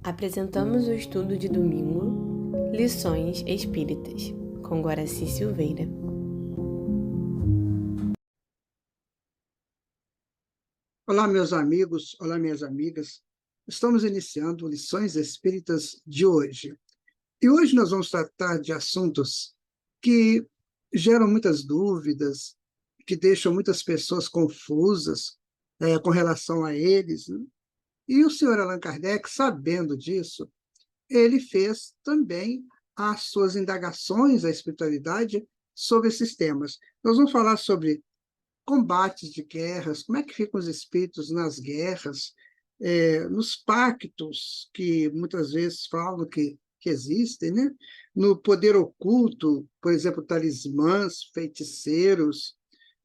Apresentamos o estudo de domingo, Lições Espíritas, com Guaraci Silveira. Olá, meus amigos, olá, minhas amigas. Estamos iniciando Lições Espíritas de hoje. E hoje nós vamos tratar de assuntos que geram muitas dúvidas, que deixam muitas pessoas confusas com relação a eles, né? E o senhor Allan Kardec, sabendo disso, ele fez também as suas indagações à espiritualidade sobre esses temas. Nós vamos falar sobre combates de guerras, como é que ficam os espíritos nas guerras, nos pactos que muitas vezes falam que existem, né? No poder oculto, por exemplo, talismãs, feiticeiros,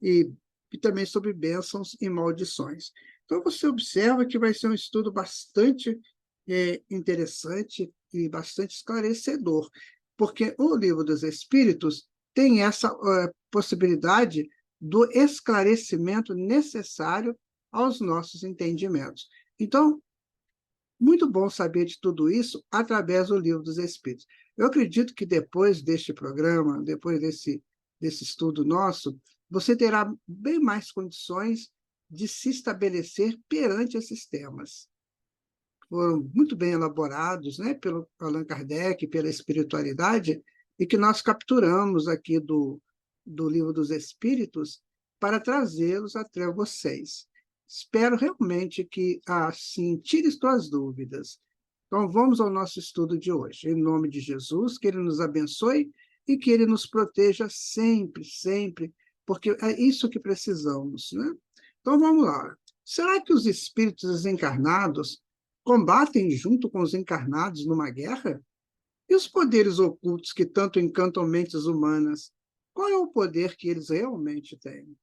e, e também sobre bênçãos e maldições. Então, você observa que vai ser um estudo bastante interessante e bastante esclarecedor, porque o Livro dos Espíritos tem essa possibilidade do esclarecimento necessário aos nossos entendimentos. Então, muito bom saber de tudo isso através do Livro dos Espíritos. Eu acredito que depois deste programa, depois desse estudo nosso, você terá bem mais condições de se estabelecer perante esses temas. Foram muito bem elaborados, né, pelo Allan Kardec, pela espiritualidade, e que nós capturamos aqui do Livro dos Espíritos para trazê-los até vocês. Espero realmente que, assim, tire suas dúvidas. Então, vamos ao nosso estudo de hoje. Em nome de Jesus, que Ele nos abençoe e que Ele nos proteja sempre, sempre, porque é isso que precisamos, né? Então, vamos lá. Será que os espíritos desencarnados combatem junto com os encarnados numa guerra? E os poderes ocultos que tanto encantam mentes humanas, qual é o poder que eles realmente têm?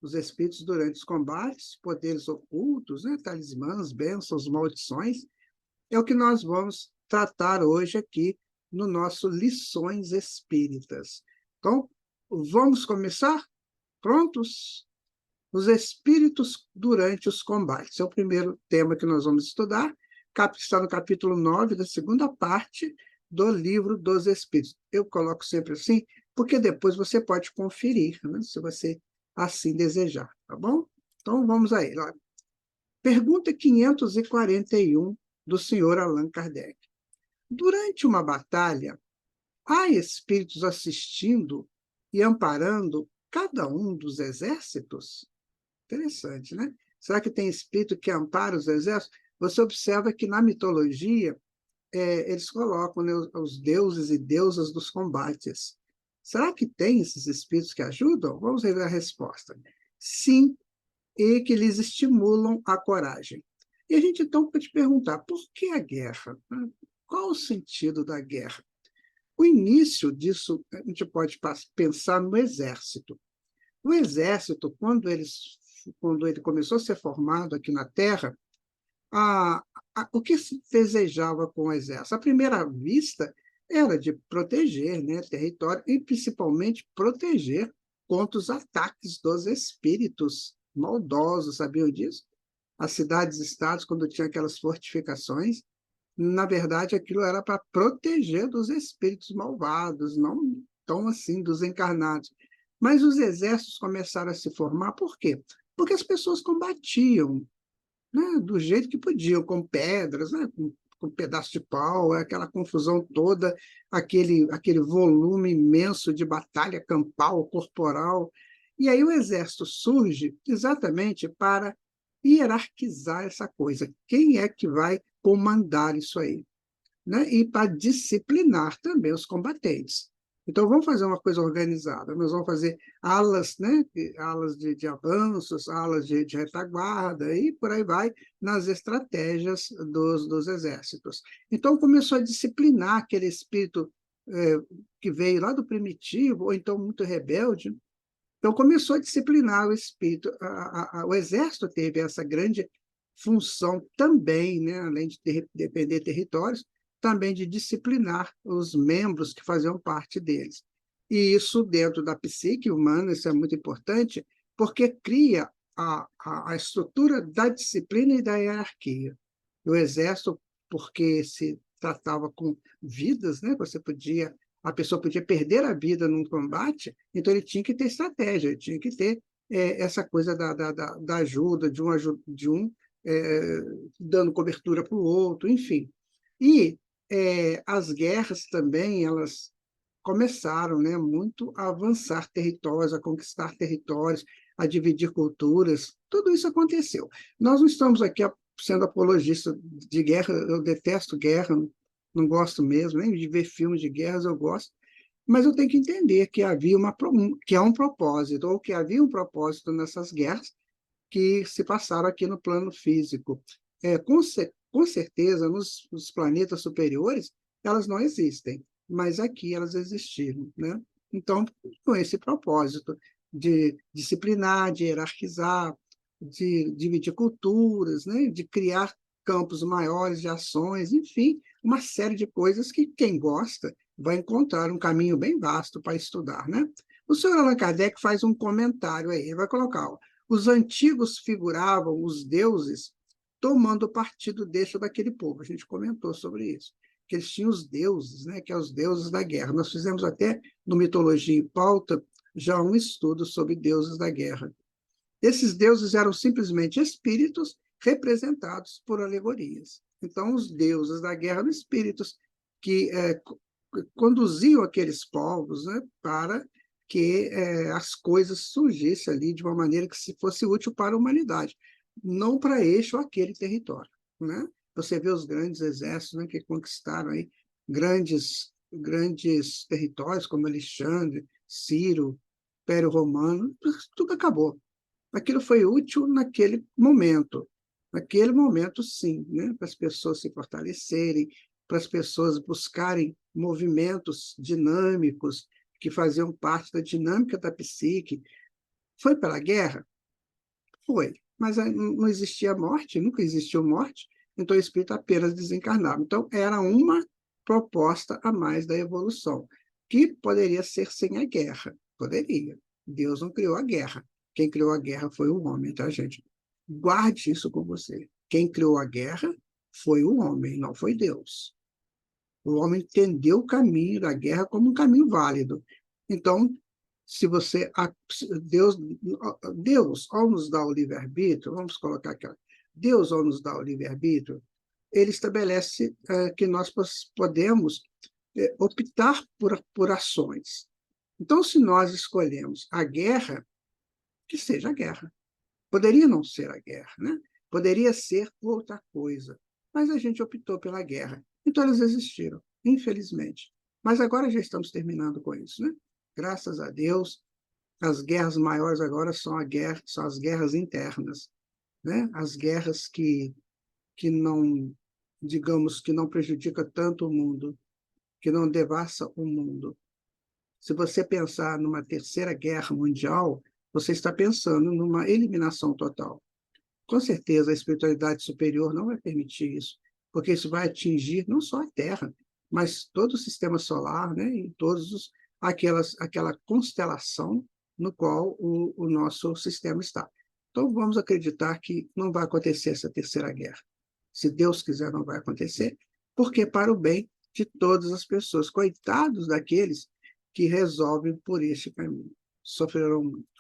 Os espíritos, durante os combates, poderes ocultos, né, talismãs, bênçãos, maldições, é o que nós vamos tratar hoje aqui no nosso Lições Espíritas. Então, vamos começar? Prontos? Os espíritos durante os combates. É o primeiro tema que nós vamos estudar, está no capítulo 9 da segunda parte do Livro dos Espíritos. Eu coloco sempre assim, porque depois você pode conferir, né, se você assim desejar, tá bom? Então, vamos aí. Pergunta 541 do senhor Allan Kardec. Durante uma batalha, há espíritos assistindo e amparando cada um dos exércitos? Interessante, né? Será que tem espírito que ampara os exércitos? Você observa que na mitologia eles colocam, né, os deuses e deusas dos combates. Será que tem esses espíritos que ajudam? Vamos ver a resposta. Sim, e que lhes estimulam a coragem. E a gente então pode perguntar, por que a guerra? Qual o sentido da guerra? O início disso, a gente pode pensar no exército. O exército, quando ele começou a ser formado aqui na Terra, o que se desejava com o exército? À primeira vista, era de proteger, né, território e, principalmente, proteger contra os ataques dos espíritos maldosos, sabiam disso? As cidades-estados, quando tinham aquelas fortificações, na verdade, aquilo era para proteger dos espíritos malvados, não tão assim dos encarnados. Mas os exércitos começaram a se formar, por quê? Porque as pessoas combatiam, né, do jeito que podiam, com pedras, né, com pedaço de pau, aquela confusão toda, aquele volume imenso de batalha campal, corporal. E aí o exército surge exatamente para hierarquizar essa coisa. Quem é que vai comandar isso aí? Né? E para disciplinar também os combatentes. Então, vamos fazer uma coisa organizada. Nós vamos fazer alas, né? Alas de avanços, alas de retaguarda, e por aí vai, nas estratégias dos exércitos. Então, começou a disciplinar aquele espírito que veio lá do primitivo, ou então muito rebelde. Então, começou a disciplinar o espírito. O exército teve essa grande função também, né? Além de defender territórios, também de disciplinar os membros que faziam parte deles. E isso dentro da psique humana, isso é muito importante, porque cria a estrutura da disciplina e da hierarquia. O exército porque se tratava com vidas, né? A pessoa podia perder a vida num combate, então ele tinha que ter estratégia, ele tinha que ter essa coisa da ajuda, de um é, dando cobertura para o outro, enfim. E as guerras também, elas começaram, né, muito a avançar territórios, a conquistar territórios, a dividir culturas, tudo isso aconteceu. Nós não estamos aqui sendo apologistas de guerra, eu detesto guerra, não gosto mesmo, nem de ver filmes de guerras eu gosto, mas eu tenho que entender que que há um propósito, ou que havia um propósito nessas guerras que se passaram aqui no plano físico. Com certeza, nos planetas superiores, elas não existem, mas aqui elas existiram, né? Então, com esse propósito de disciplinar, de hierarquizar, de dividir culturas, né? De criar campos maiores de ações, enfim, uma série de coisas que quem gosta vai encontrar um caminho bem vasto para estudar, né? O senhor Allan Kardec faz um comentário aí, ele vai colocar, ó, os antigos figuravam os deuses tomando partido deste ou daquele povo. A gente comentou sobre isso, que eles tinham os deuses, né, que são os deuses da guerra. Nós fizemos até, no Mitologia em Pauta, já um estudo sobre deuses da guerra. Esses deuses eram simplesmente espíritos representados por alegorias. Então, os deuses da guerra eram espíritos que conduziam aqueles povos, né, para que as coisas surgissem ali de uma maneira que se fosse útil para a humanidade, não para este ou aquele território, né? Você vê os grandes exércitos, né, que conquistaram aí grandes territórios, como Alexandre, Ciro, Império Romano, tudo acabou. Aquilo foi útil naquele momento sim, né, para as pessoas se fortalecerem, para as pessoas buscarem movimentos dinâmicos que faziam parte da dinâmica da psique. Foi pela guerra? Foi. Mas não existia morte, nunca existiu morte, então o espírito apenas desencarnava. Então, era uma proposta a mais da evolução, que poderia ser sem a guerra. Poderia. Deus não criou a guerra. Quem criou a guerra foi o homem, tá, gente? Guarde isso com você. Quem criou a guerra foi o homem, não foi Deus. O homem entendeu o caminho da guerra como um caminho válido. Então, se você Deus Deus ao nos dar o livre-arbítrio, vamos colocar aqui, Deus ao nos dar o livre-arbítrio, ele estabelece que nós podemos optar por ações. Então, se nós escolhemos a guerra, que seja a guerra. Poderia não ser a guerra, né? Poderia ser outra coisa, mas a gente optou pela guerra. Então, elas existiram, infelizmente. Mas agora já estamos terminando com isso, né? Graças a Deus, as guerras maiores agora são as guerras internas, né? As guerras que não, digamos, que não prejudica tanto o mundo, que não devassa o mundo. Se você pensar numa terceira guerra mundial, você está pensando numa eliminação total. Com certeza, a espiritualidade superior não vai permitir isso, porque isso vai atingir não só a Terra, mas todo o sistema solar, né, e aquela constelação no qual o nosso sistema está. Então, vamos acreditar que não vai acontecer essa terceira guerra. Se Deus quiser, não vai acontecer, porque é para o bem de todas as pessoas. Coitados daqueles que resolvem por este caminho. Sofrerão muito.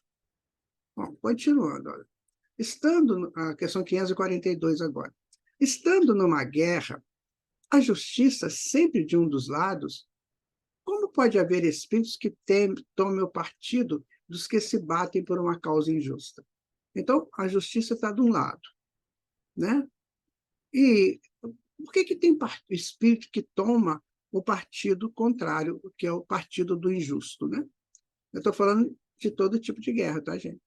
Bom, continuando, olha. A questão 542 agora. Estando numa guerra, a justiça sempre de um dos lados, como pode haver espíritos que tomem o partido dos que se batem por uma causa injusta? Então, a justiça está de um lado, né? E por que tem espírito que toma o partido contrário, que é o partido do injusto, né? Eu estou falando de todo tipo de guerra, tá, gente?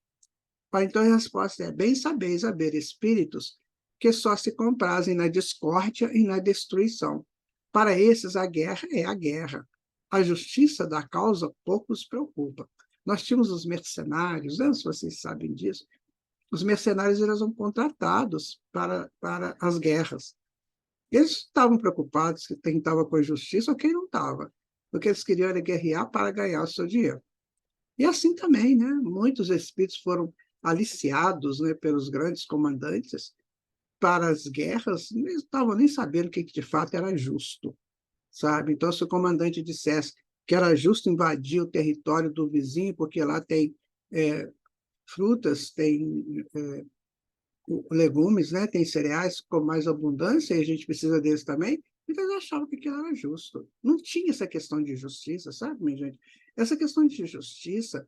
Então, a resposta é: bem sabeis haver espíritos que só se comprazem na discórdia e na destruição. Para esses, a guerra é a guerra. A justiça da causa pouco os preocupa. Nós tínhamos os mercenários, não sei se vocês sabem disso, os mercenários eram contratados para as guerras. Eles estavam preocupados que quem estava com a justiça ou quem não estava, porque eles queriam era guerrear para ganhar o seu dinheiro. E assim também, né? Muitos espíritos foram aliciados, né, pelos grandes comandantes para as guerras, não estavam nem sabendo o que de fato era justo, sabe? Então, se o comandante dissesse que era justo invadir o território do vizinho, porque lá tem frutas, tem legumes, né? Tem cereais com mais abundância e a gente precisa deles também, então eles achavam que aquilo era justo. Não tinha essa questão de justiça, sabe, minha gente? Essa questão de justiça,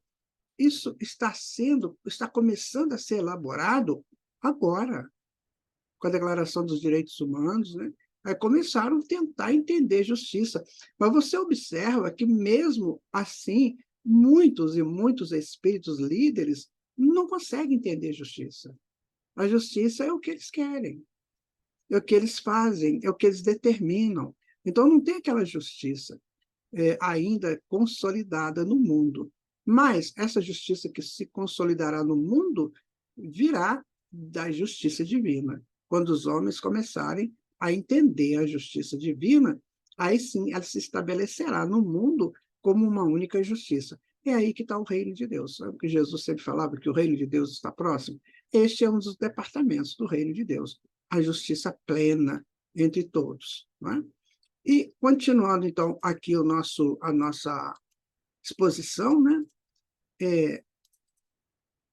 isso está começando a ser elaborado agora, com a Declaração dos Direitos Humanos, né? Aí começaram a tentar entender justiça. Mas você observa que, mesmo assim, muitos e muitos espíritos líderes não conseguem entender justiça. A justiça é o que eles querem, é o que eles fazem, é o que eles determinam. Então, não tem aquela justiça ainda consolidada no mundo. Mas essa justiça que se consolidará no mundo virá da justiça divina. Quando os homens começarem a entender a justiça divina, aí sim ela se estabelecerá no mundo como uma única justiça. É aí que está o reino de Deus. Sabe que Jesus sempre falava que o reino de Deus está próximo? Este é um dos departamentos do reino de Deus, a justiça plena entre todos. Não é? E, continuando, então, aqui a nossa exposição, né?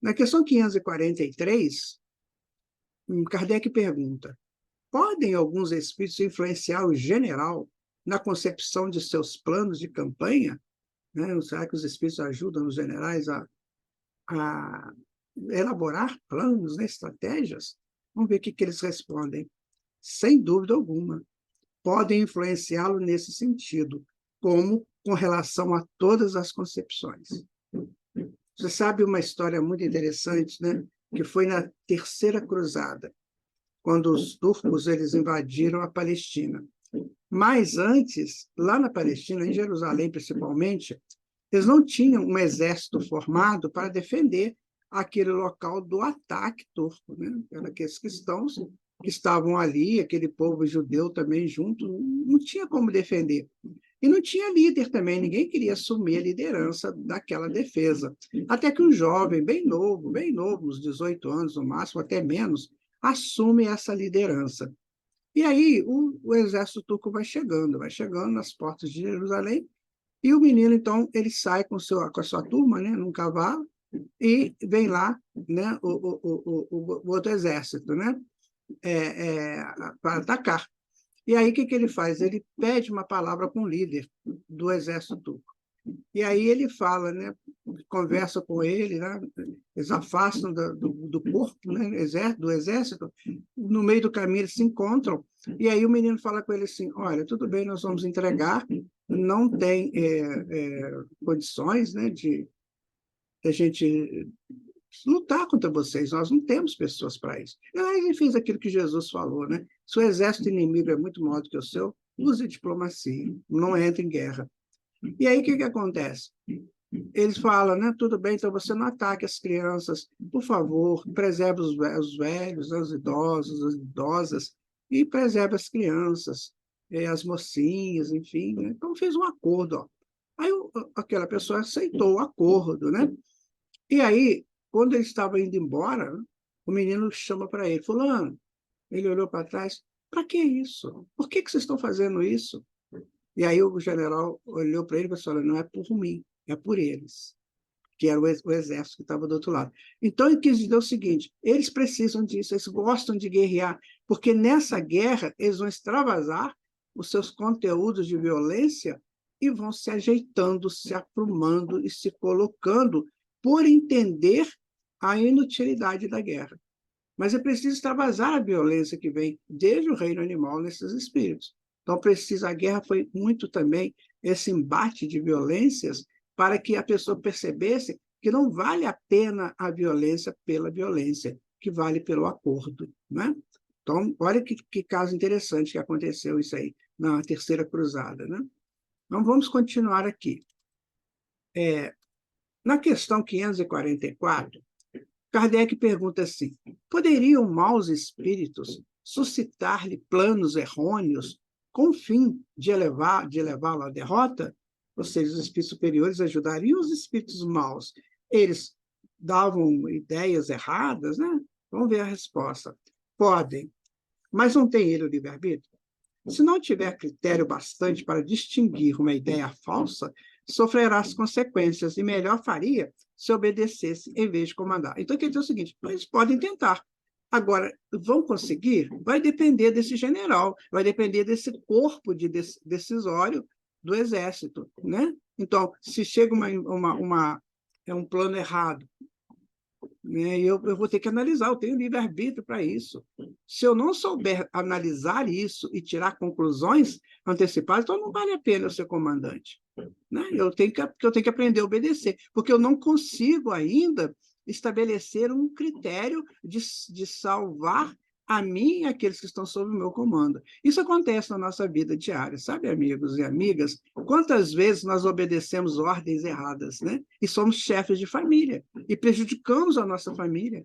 Na questão 543, Kardec pergunta: podem alguns espíritos influenciar o general na concepção de seus planos de campanha? Né? Será que os espíritos ajudam os generais a elaborar planos, né? Estratégias? Vamos ver o que eles respondem. Sem dúvida alguma, podem influenciá-lo nesse sentido, como com relação a todas as concepções. Você sabe uma história muito interessante, né? Que foi na Terceira Cruzada, quando os turcos eles invadiram a Palestina. Mas antes, lá na Palestina, em Jerusalém principalmente, eles não tinham um exército formado para defender aquele local do ataque turco, né? Eram aqueles cristãos que estavam ali, aquele povo judeu também junto, não tinha como defender. E não tinha líder também, ninguém queria assumir a liderança daquela defesa. Até que um jovem, bem novo, uns 18 anos no máximo, até menos, assume essa liderança. E aí o exército turco vai chegando nas portas de Jerusalém, e o menino, então, ele sai com a sua turma, né, num cavalo, e vem lá, né, o outro exército, né, para atacar. E aí, o que ele faz? Ele pede uma palavra com o líder do exército turco. E aí ele fala, né, conversa com ele, né, eles afastam do corpo, né, do exército, no meio do caminho eles se encontram, e aí o menino fala com ele assim: olha, tudo bem, nós vamos entregar, não tem condições, né, de a gente lutar contra vocês, nós não temos pessoas para isso. E aí ele fez aquilo que Jesus falou, né? Se o exército inimigo é muito maior do que o seu, use diplomacia, não entre em guerra. E aí o que acontece? Eles falam, né? Tudo bem, então você não ataque as crianças, por favor, preserve os velhos, os idosos, as idosas, e preserve as crianças, as mocinhas, enfim. Né? Então fez um acordo. Ó. Aí aquela pessoa aceitou o acordo, né? E aí, quando ele estava indo embora, o menino chama para ele, fulano, ele olhou para trás, para que isso? Por que vocês estão fazendo isso? E aí o general olhou para ele e falou: não é por mim, é por eles, que era o exército que estava do outro lado. Então ele quis dizer o seguinte: eles precisam disso, eles gostam de guerrear, porque nessa guerra eles vão extravasar os seus conteúdos de violência e vão se ajeitando, se aprumando e se colocando por entender a inutilidade da guerra. Mas é preciso extravasar a violência que vem desde o reino animal nesses espíritos. Então, a guerra foi muito também esse embate de violências para que a pessoa percebesse que não vale a pena a violência pela violência, que vale pelo acordo. Né? Então, olha que caso interessante que aconteceu isso aí, na Terceira Cruzada. Né? Então, vamos continuar aqui. Na questão 544, Kardec pergunta assim: poderiam maus espíritos suscitar-lhe planos errôneos com o fim de levá-lo à derrota? Ou seja, os espíritos superiores ajudariam os espíritos maus. Eles davam ideias erradas, né? Vamos ver a resposta. Podem, mas não tem ele o livre-arbítrio? Se não tiver critério bastante para distinguir uma ideia falsa, sofrerá as consequências, e melhor faria se obedecesse em vez de comandar. Então, quer dizer o seguinte, eles podem tentar. Agora, vão conseguir? Vai depender desse general, vai depender desse corpo decisório do Exército, né? Então, se chega um plano errado, né, eu vou ter que analisar, eu tenho livre-arbítrio para isso. Se eu não souber analisar isso e tirar conclusões antecipadas, então não vale a pena eu ser comandante. Né? Eu tenho que aprender a obedecer, porque eu não consigo ainda estabelecer um critério de salvar a mim e aqueles que estão sob o meu comando. Isso acontece na nossa vida diária, sabe, amigos e amigas? Quantas vezes nós obedecemos ordens erradas, né? E somos chefes de família, e prejudicamos a nossa família.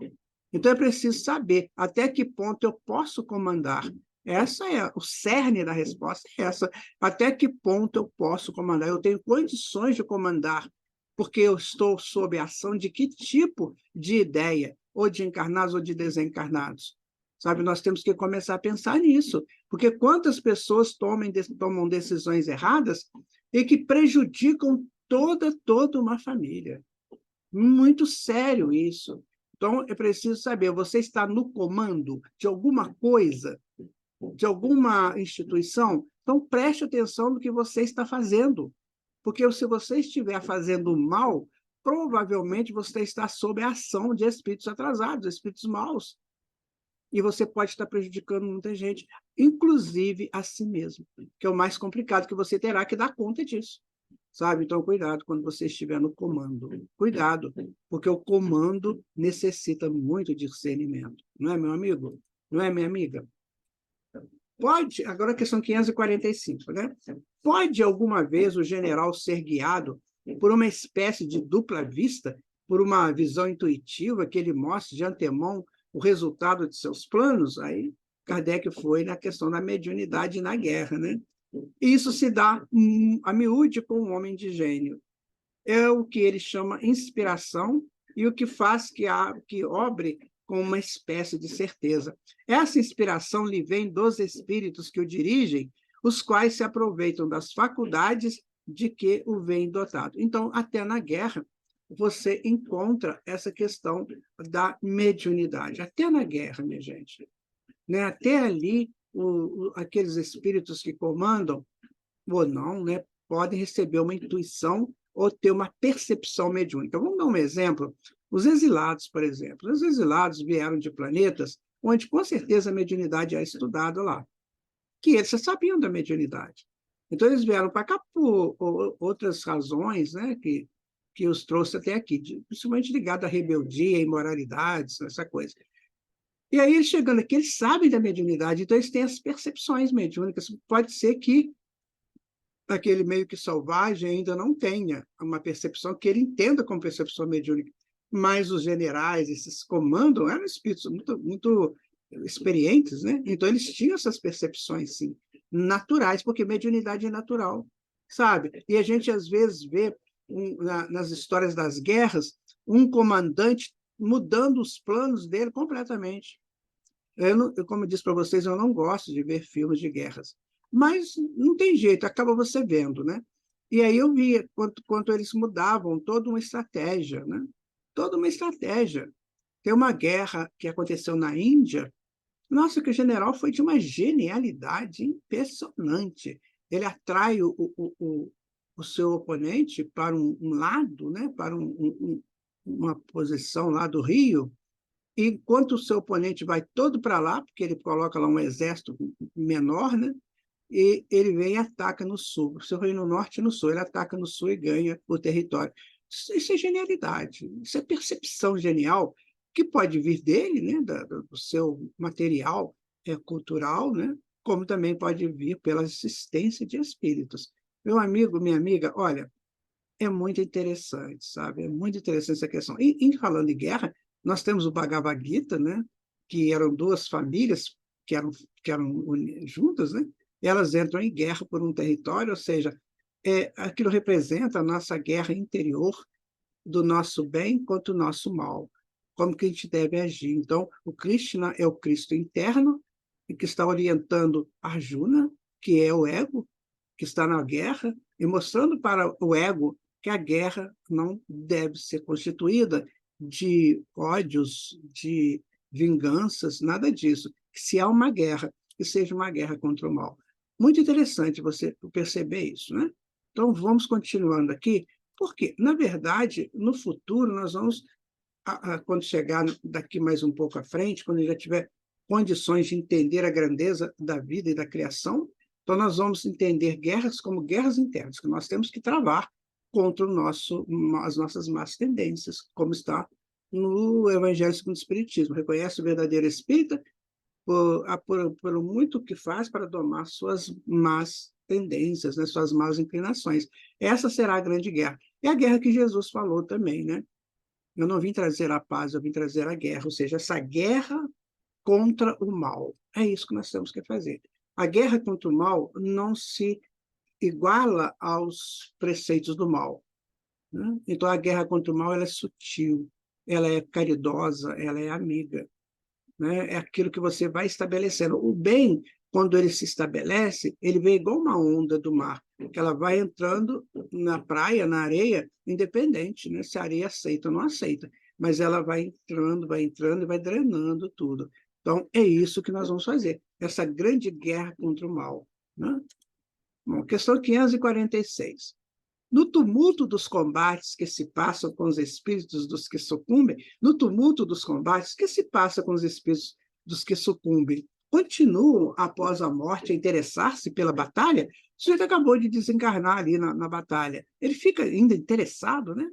Então, é preciso saber até que ponto eu posso comandar. Essa é o cerne da resposta, é essa. Até que ponto eu posso comandar? Eu tenho condições de comandar, porque eu estou sob a ação de que tipo de ideia, ou de encarnados ou de desencarnados? Sabe, nós temos que começar a pensar nisso, porque quantas pessoas tomam decisões erradas e que prejudicam toda uma família. Muito sério isso. Então, é preciso saber, você está no comando de alguma coisa, de alguma instituição? Então, preste atenção no que você está fazendo, porque se você estiver fazendo mal, provavelmente você está sob a ação de espíritos atrasados, espíritos maus, e você pode estar prejudicando muita gente, inclusive a si mesmo, que é o mais complicado, que você terá que dar conta disso, sabe? Então, cuidado quando você estiver no comando. Cuidado, porque o comando necessita muito de discernimento. Não é, meu amigo? Não é, minha amiga? Pode, agora a questão 545, né? Pode alguma vez o general ser guiado por uma espécie de dupla vista, por uma visão intuitiva que ele mostre de antemão o resultado de seus planos? Aí Kardec foi na questão da mediunidade na guerra, né? E isso se dá a miúde com um homem de gênio. É o que ele chama inspiração e o que faz que obre com uma espécie de certeza. Essa inspiração lhe vem dos espíritos que o dirigem, os quais se aproveitam das faculdades de que o vem dotado. Então, até na guerra, você encontra essa questão da mediunidade. Até na guerra, minha gente. Né? Até ali, aqueles espíritos que comandam, ou não, né, podem receber uma intuição ou ter uma percepção mediúnica. Vamos dar um exemplo. Os exilados, por exemplo. Os exilados vieram de planetas onde, com certeza, a mediunidade é estudada lá, que eles já sabiam da mediunidade. Então, eles vieram para cá por outras razões, né, que os trouxe até aqui, principalmente ligado à rebeldia, imoralidades, essa coisa. E aí, eles chegando aqui, eles sabem da mediunidade, então eles têm as percepções mediúnicas. Pode ser que aquele meio que selvagem ainda não tenha uma percepção que ele entenda como percepção mediúnica, mas os generais, esses comandos, eram espíritos muito experientes, né? Então eles tinham essas percepções, sim, naturais, porque mediunidade é natural, sabe? E a gente às vezes vê nas histórias das guerras um comandante mudando os planos dele completamente. Como eu disse para vocês, eu não gosto de ver filmes de guerras, mas não tem jeito, acaba você vendo, né? E aí eu via quanto eles mudavam toda uma estratégia, né? Toda uma estratégia. Tem uma guerra que aconteceu na Índia, nossa, que o general foi de uma genialidade impressionante. Ele atrai o seu oponente para um lado, né? Para uma posição lá do rio, enquanto o seu oponente vai todo para lá, porque ele coloca lá um exército menor, né? E ele vem e ataca no sul. O seu reino no norte e no sul. Ele ataca no sul e ganha o território. Isso é genialidade, isso é percepção genial, que pode vir dele, né? Do seu material cultural, né? Como também pode vir pela assistência de espíritos. Meu amigo, minha amiga, olha, é muito interessante, sabe? É muito interessante essa questão. E falando em guerra, nós temos o Bhagavad Gita, né? Que eram duas famílias que eram juntas, né? E elas entram em guerra por um território, ou seja, aquilo representa a nossa guerra interior do nosso bem contra o nosso mal, como que a gente deve agir. Então, o Krishna é o Cristo interno que está orientando Arjuna, que é o ego, que está na guerra, e mostrando para o ego que a guerra não deve ser constituída de ódios, de vinganças, nada disso. Se há uma guerra, que seja uma guerra contra o mal. Muito interessante você perceber isso, né? Então, vamos continuando aqui, porque, na verdade, no futuro, nós vamos, quando chegar daqui mais um pouco à frente, quando já tiver condições de entender a grandeza da vida e da criação, então nós vamos entender guerras como guerras internas, que nós temos que travar contra as nossas más tendências, como está no Evangelho segundo o Espiritismo. Reconhece o verdadeiro espírita por muito que faz para domar suas más tendências, né, suas más inclinações. Essa será a grande guerra. É a guerra que Jesus falou também, né? Eu não vim trazer a paz, eu vim trazer a guerra, ou seja, essa guerra contra o mal. É isso que nós temos que fazer. A guerra contra o mal não se iguala aos preceitos do mal, né? Então, a guerra contra o mal ela é sutil, ela é caridosa, ela é amiga, né? É aquilo que você vai estabelecendo. O bem, quando ele se estabelece, ele vem igual uma onda do mar, que ela vai entrando na praia, na areia, independente, né? Se a areia aceita ou não aceita, mas ela vai entrando e vai drenando tudo. Então, é isso que nós vamos fazer, essa grande guerra contra o mal, né? Bom, questão 546. No tumulto dos combates que se passam com os espíritos dos que sucumbem, no tumulto dos combates que se passa com os espíritos dos que sucumbem, continuam após a morte a interessar-se pela batalha? O sujeito acabou de desencarnar ali na batalha. Ele fica ainda interessado, né,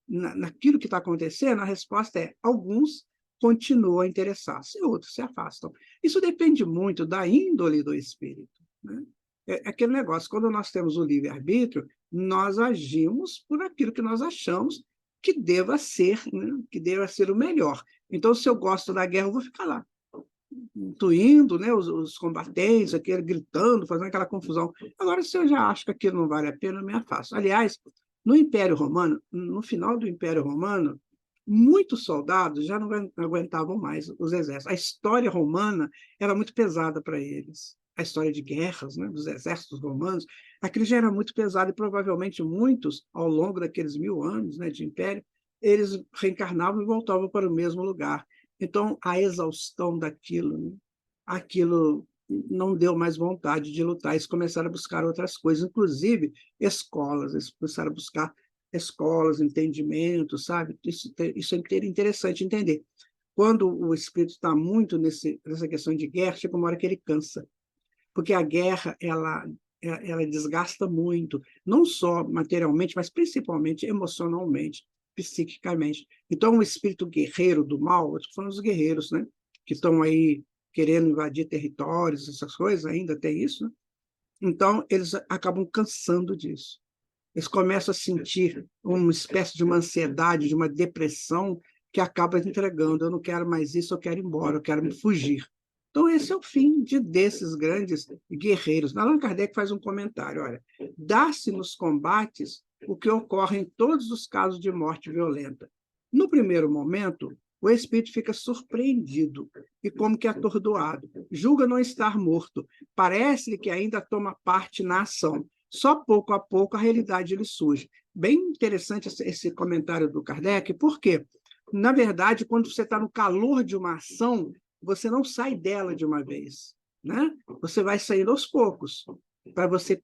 naquilo que está acontecendo? A resposta é: alguns continuam a interessar-se, outros se afastam. Isso depende muito da índole do espírito, né? É aquele negócio, quando nós temos o livre-arbítrio, nós agimos por aquilo que nós achamos que deva ser, né? Que deva ser o melhor. Então, se eu gosto da guerra, eu vou ficar lá, intuindo, né? Os combatentes, aquele, gritando, fazendo aquela confusão. Agora, se eu já acho que aquilo não vale a pena, eu me afasto. Aliás, no Império Romano, no final do Império Romano, muitos soldados já não aguentavam mais os exércitos. A história romana era muito pesada para eles. A história de guerras, né, dos exércitos romanos, aquilo já era muito pesado e provavelmente muitos, ao longo daqueles 1000 anos, né, de império, eles reencarnavam e voltavam para o mesmo lugar. Então, a exaustão daquilo, né, aquilo não deu mais vontade de lutar. Eles começaram a buscar outras coisas, inclusive escolas. Eles começaram a buscar escolas, entendimento, sabe? Isso é interessante entender. Quando o espírito está muito nessa questão de guerra, chega uma hora que ele cansa, porque a guerra ela desgasta muito, não só materialmente, mas principalmente emocionalmente, psiquicamente. Então, o espírito guerreiro do mal, eu estou falando dos guerreiros, né, que estão aí querendo invadir territórios, essas coisas, ainda tem isso, né? Então, eles acabam cansando disso. Eles começam a sentir uma espécie de uma ansiedade, de uma depressão, que acaba entregando: eu não quero mais isso, eu quero ir embora, eu quero me fugir. Então, esse é o fim desses grandes guerreiros. Allan Kardec faz um comentário: olha, dá-se nos combates o que ocorre em todos os casos de morte violenta. No primeiro momento, o espírito fica surpreendido e como que atordoado, julga não estar morto, parece-lhe que ainda toma parte na ação. Só pouco a pouco a realidade lhe surge. Bem interessante esse comentário do Kardec, porque, na verdade, quando você está no calor de uma ação, você não sai dela de uma vez, né? Você vai saindo aos poucos, para você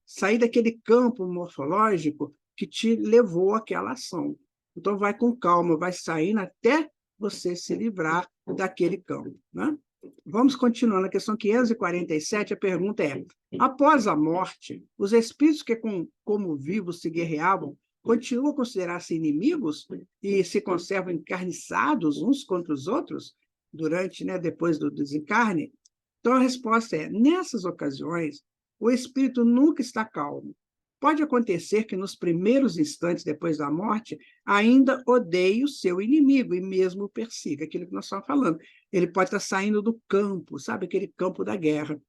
sair daquele campo morfológico que te levou àquela ação. Então, vai com calma, vai saindo até você se livrar daquele campo, né? Vamos continuando. Na questão 547, a pergunta é: após a morte, os espíritos que, como vivos, se guerreavam, continuam a considerar-se inimigos e se conservam encarniçados uns contra os outros durante, né, depois do desencarne? Então, a resposta é: nessas ocasiões, o espírito nunca está calmo. Pode acontecer que, nos primeiros instantes depois da morte, ainda odeie o seu inimigo e mesmo o persiga, aquilo que nós estamos falando. Ele pode estar saindo do campo, sabe, aquele campo da guerra.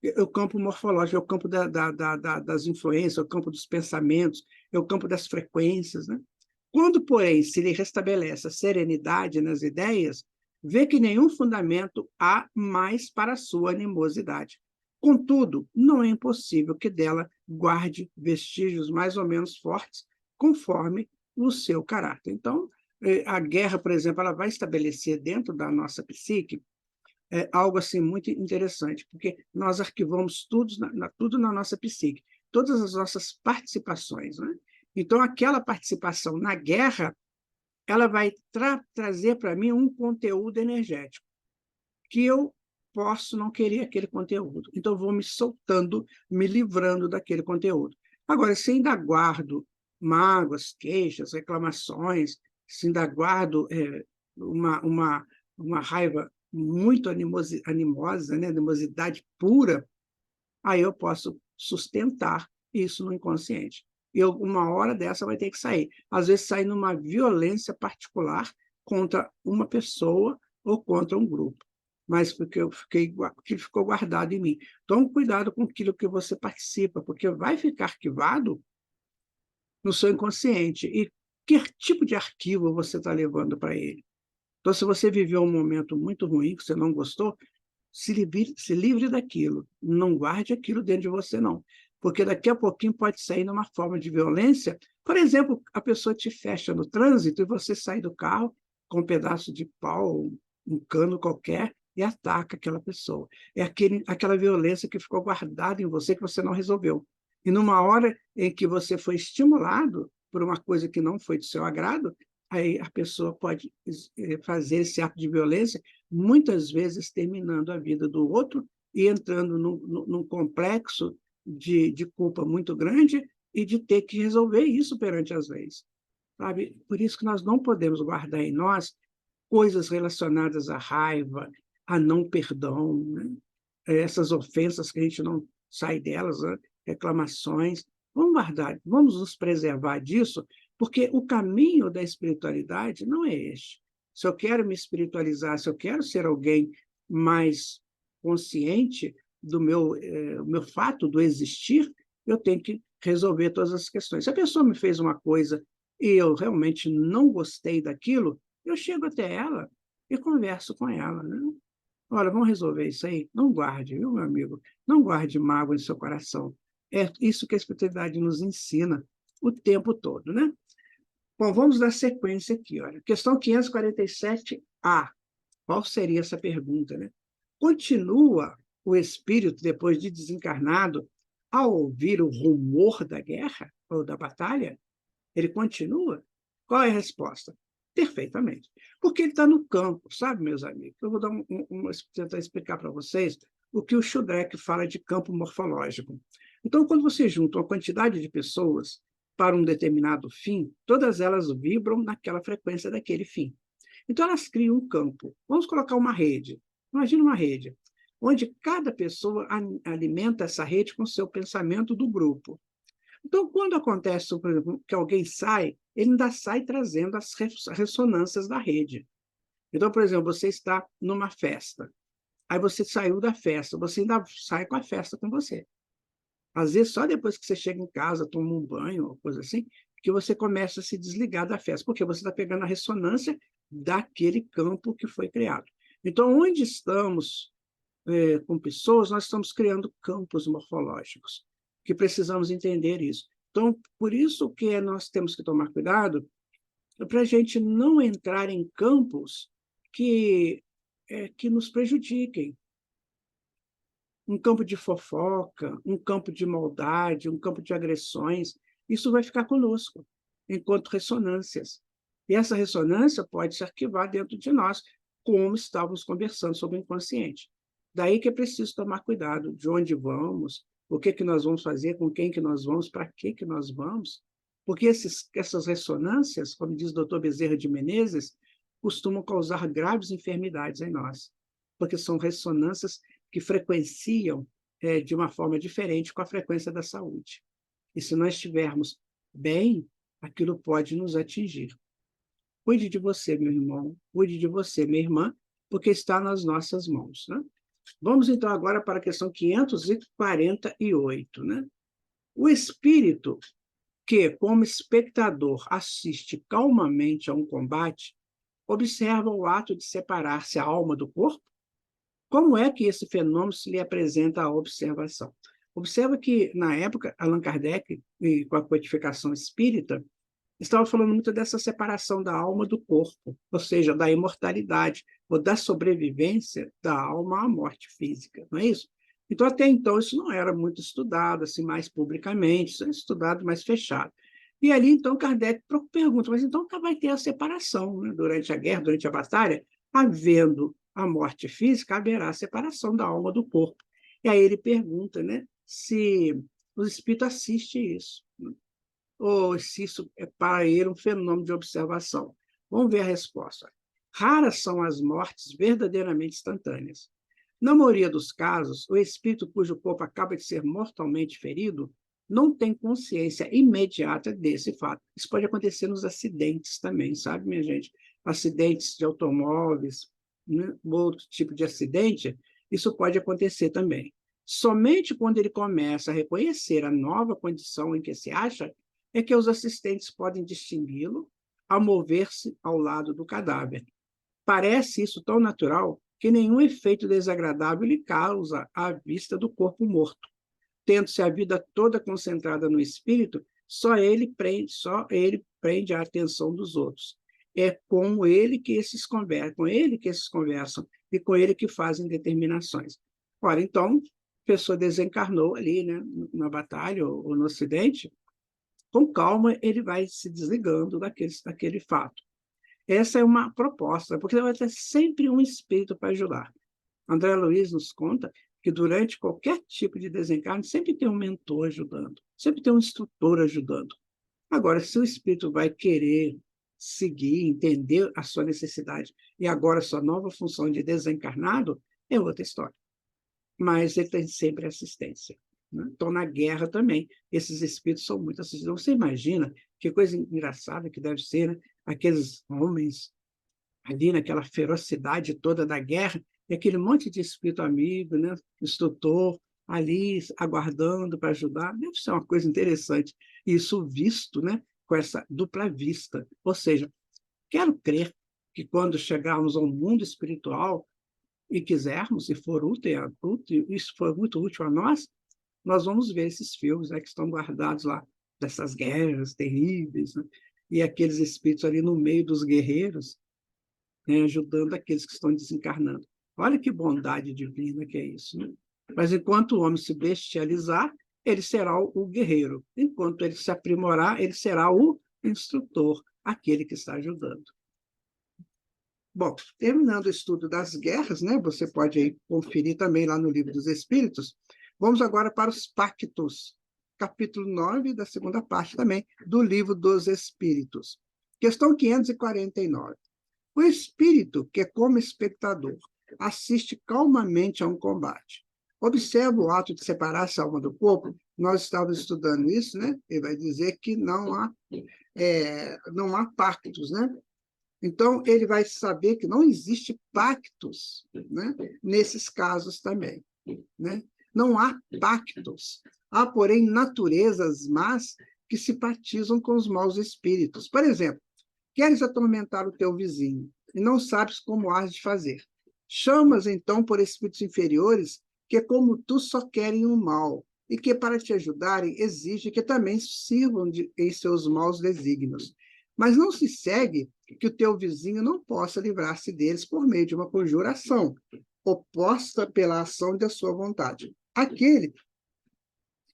É o campo morfológico, é o campo das influências, é o campo dos pensamentos, é o campo das frequências, né? Quando, porém, se lhe restabelece a serenidade nas ideias, vê que nenhum fundamento há mais para a sua animosidade. Contudo, não é impossível que dela guarde vestígios mais ou menos fortes, conforme o seu caráter. Então, a guerra, por exemplo, ela vai estabelecer dentro da nossa psique algo assim muito interessante, porque nós arquivamos tudo na nossa psique, todas as nossas participações, né? Então, aquela participação na guerra, ela vai trazer para mim um conteúdo energético, que eu posso não querer aquele conteúdo. Então, eu vou me soltando, me livrando daquele conteúdo. Agora, se ainda guardo mágoas, queixas, reclamações, se ainda guardo uma raiva muito animosa, né? Animosidade pura, aí eu posso sustentar isso no inconsciente. E uma hora dessa vai ter que sair. Às vezes sai numa violência particular contra uma pessoa ou contra um grupo, mas porque aquilo ficou guardado em mim. Tome cuidado com aquilo que você participa, porque vai ficar arquivado no seu inconsciente. E que tipo de arquivo você está levando para ele? Então, se você viveu um momento muito ruim, que você não gostou, se livre daquilo. Não guarde aquilo dentro de você, não. Porque daqui a pouquinho pode sair numa forma de violência. Por exemplo, a pessoa te fecha no trânsito e você sai do carro com um pedaço de pau, um cano qualquer, e ataca aquela pessoa. É aquela violência que ficou guardada em você, que você não resolveu. E numa hora em que você foi estimulado por uma coisa que não foi do seu agrado, aí a pessoa pode fazer esse ato de violência, muitas vezes terminando a vida do outro e entrando num complexo de culpa muito grande e de ter que resolver isso perante as leis. Sabe? Por isso que nós não podemos guardar em nós coisas relacionadas à raiva, a não perdão, né? Essas ofensas que a gente não sai delas, né? Reclamações. Vamos guardar, vamos nos preservar disso, porque o caminho da espiritualidade não é este. Se eu quero me espiritualizar, se eu quero ser alguém mais consciente do meu fato do existir, eu tenho que resolver todas as questões. Se a pessoa me fez uma coisa e eu realmente não gostei daquilo, eu chego até ela e converso com ela, né? Olha, vamos resolver isso aí? Não guarde, viu, meu amigo? Não guarde mágoa em seu coração. É isso que a espiritualidade nos ensina o tempo todo, né? Bom, vamos dar sequência aqui, olha. Questão 547A. Qual seria essa pergunta, né? Continua o espírito, depois de desencarnado, a ouvir o rumor da guerra ou da batalha? Ele continua? Qual é a resposta? Perfeitamente. Porque ele está no campo, sabe, meus amigos? Eu vou tentar explicar para vocês o que o Schuldreck fala de campo morfológico. Então, quando você junta uma quantidade de pessoas para um determinado fim, todas elas vibram naquela frequência daquele fim. Então, elas criam um campo. Vamos colocar uma rede. Imagina uma rede, onde cada pessoa alimenta essa rede com o seu pensamento do grupo. Então, quando acontece, por exemplo, que alguém sai, ele ainda sai trazendo as ressonâncias da rede. Então, por exemplo, você está numa festa, aí você saiu da festa, você ainda sai com a festa com você. Às vezes, só depois que você chega em casa, toma um banho, ou coisa assim, que você começa a se desligar da festa, porque você está pegando a ressonância daquele campo que foi criado. Então, onde estamos com pessoas, nós estamos criando campos morfológicos, que precisamos entender isso. Então, por isso que nós temos que tomar cuidado para a gente não entrar em campos que nos prejudiquem. Um campo de fofoca, um campo de maldade, um campo de agressões, isso vai ficar conosco, enquanto ressonâncias. E essa ressonância pode se arquivar dentro de nós, como estávamos conversando sobre o inconsciente. Daí que é preciso tomar cuidado de onde vamos, o que nós vamos fazer, com quem que nós vamos, para que nós vamos. Porque essas ressonâncias, como diz o doutor Bezerra de Menezes, costumam causar graves enfermidades em nós, porque são ressonâncias que frequenciam de uma forma diferente com a frequência da saúde. E se nós estivermos bem, aquilo pode nos atingir. Cuide de você, meu irmão, cuide de você, minha irmã, porque está nas nossas mãos, né? Vamos, então, agora para a questão 548, né? O espírito que, como espectador, assiste calmamente a um combate, observa o ato de separar-se a alma do corpo. Como é que esse fenômeno se lhe apresenta à observação? Observa que, na época, Allan Kardec, e com a codificação espírita, estava falando muito dessa separação da alma do corpo, ou seja, da imortalidade, ou da sobrevivência da alma à morte física, não é isso? Então, até então, isso não era muito estudado, assim, mais publicamente, isso era estudado mais fechado. E ali, então, Kardec pergunta, mas então vai ter a separação, né? Durante a guerra, durante a batalha, havendo a morte física, haverá a separação da alma do corpo. E aí ele pergunta, né, se o espírito assiste isso, né? Ou se isso é para ele um fenômeno de observação. Vamos ver a resposta. Raras são as mortes verdadeiramente instantâneas. Na maioria dos casos, o espírito cujo corpo acaba de ser mortalmente ferido não tem consciência imediata desse fato. Isso pode acontecer nos acidentes também, sabe, minha gente? Acidentes de automóveis, né? Outro tipo de acidente, isso pode acontecer também. Somente quando ele começa a reconhecer a nova condição em que se acha, é que os assistentes podem distingui-lo ao mover-se ao lado do cadáver. Parece isso tão natural que nenhum efeito desagradável lhe causa à vista do corpo morto. Tendo-se a vida toda concentrada no espírito, só ele prende a atenção dos outros. É com ele que esses conversam e com ele que fazem determinações. Ora, então, a pessoa desencarnou ali, né, na batalha ou no acidente, com calma ele vai se desligando daquele fato. Essa é uma proposta, porque vai ter sempre um espírito para ajudar. André Luiz nos conta que durante qualquer tipo de desencarne sempre tem um mentor ajudando, sempre tem um instrutor ajudando. Agora, se o espírito vai querer seguir, entender a sua necessidade e agora a sua nova função de desencarnado, é outra história. Mas ele tem sempre assistência, né? Então, na guerra também, esses espíritos são muito assistidos. Você imagina que coisa engraçada que deve ser, né? Aqueles homens ali naquela ferocidade toda da guerra, e aquele monte de espírito amigo, né? Instrutor, ali aguardando para ajudar. Deve ser uma coisa interessante. Isso visto, né? Com essa dupla vista. Ou seja, quero crer que quando chegarmos ao mundo espiritual e quisermos, e for útil, isso for muito útil a nós vamos ver esses filmes, né, que estão guardados lá, dessas guerras terríveis, né? E aqueles espíritos ali no meio dos guerreiros, né, ajudando aqueles que estão desencarnando. Olha que bondade divina que é isso, né? Mas enquanto o homem se bestializar, ele será o guerreiro. Enquanto ele se aprimorar, ele será o instrutor, aquele que está ajudando. Bom, terminando o estudo das guerras, né? Você pode aí conferir também lá no Livro dos Espíritos. Vamos agora para os pactos, capítulo 9 da segunda parte também do Livro dos Espíritos. Questão 549. O espírito que, como espectador, assiste calmamente a um combate, observa o ato de separar-se a alma do corpo. Nós estávamos estudando isso, né? Ele vai dizer que não há pactos, né? Então, ele vai saber que não existe pactos, né, nesses casos também, né? Não há pactos. Há, porém, naturezas más que se partizam com os maus espíritos. Por exemplo, queres atormentar o teu vizinho e não sabes como has de fazer. Chamas, então, por espíritos inferiores que, como tu, só querem o mal e que, para te ajudarem, exigem que também sirvam em seus maus desígnios. Mas não se segue que o teu vizinho não possa livrar-se deles por meio de uma conjuração, oposta pela ação da sua vontade. Aquele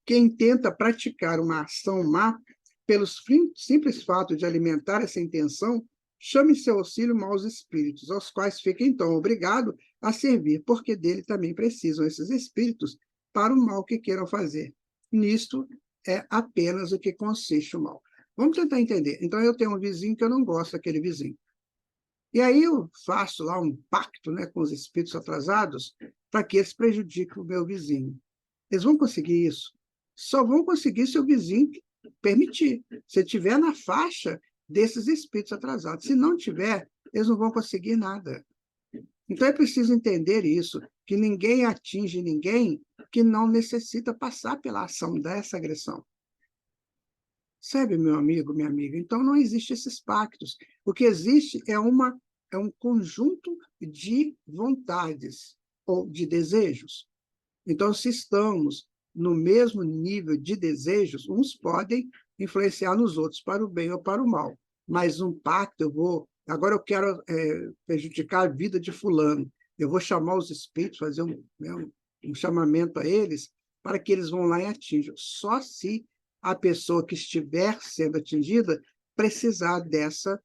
que intenta praticar uma ação má, pelo simples fato de alimentar essa intenção, chame em seu auxílio maus espíritos, aos quais fica então obrigado a servir, porque dele também precisam esses espíritos para o mal que queiram fazer. Nisto é apenas o que consiste o mal. Vamos tentar entender. Então, eu tenho um vizinho que eu não gosto daquele vizinho. E aí eu faço lá um pacto, né, com os espíritos atrasados para que eles prejudiquem o meu vizinho. Eles vão conseguir isso? Só vão conseguir se o vizinho permitir. Se estiver na faixa desses espíritos atrasados. Se não tiver, eles não vão conseguir nada. Então é preciso entender isso, que ninguém atinge ninguém que não necessita passar pela ação dessa agressão. Sabe, meu amigo, minha amiga? Então não existem esses pactos. O que existe é é um conjunto de vontades ou de desejos. Então, se estamos no mesmo nível de desejos, uns podem influenciar nos outros para o bem ou para o mal. Mas um pacto, agora eu quero prejudicar a vida de fulano, eu vou chamar os espíritos, fazer um chamamento a eles, para que eles vão lá e atinjam. Só se a pessoa que estiver sendo atingida precisar dessa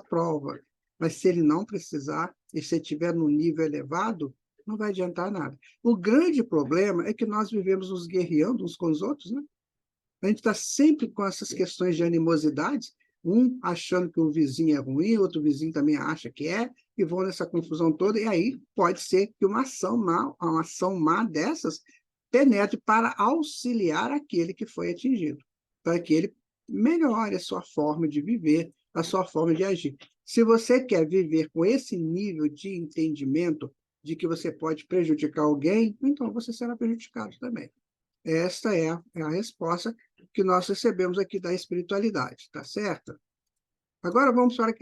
prova. Mas se ele não precisar, e se estiver num nível elevado, não vai adiantar nada. O grande problema é que nós vivemos nos guerreando uns com os outros, né? A gente está sempre com essas questões de animosidade, um achando que o vizinho é ruim, outro vizinho também acha que é, e vão nessa confusão toda, e aí pode ser que uma ação má dessas penetre para auxiliar aquele que foi atingido, para que ele melhore a sua forma de viver, a sua forma de agir. Se você quer viver com esse nível de entendimento de que você pode prejudicar alguém, então você será prejudicado também. Esta é a resposta que nós recebemos aqui da espiritualidade, tá certo? Agora vamos para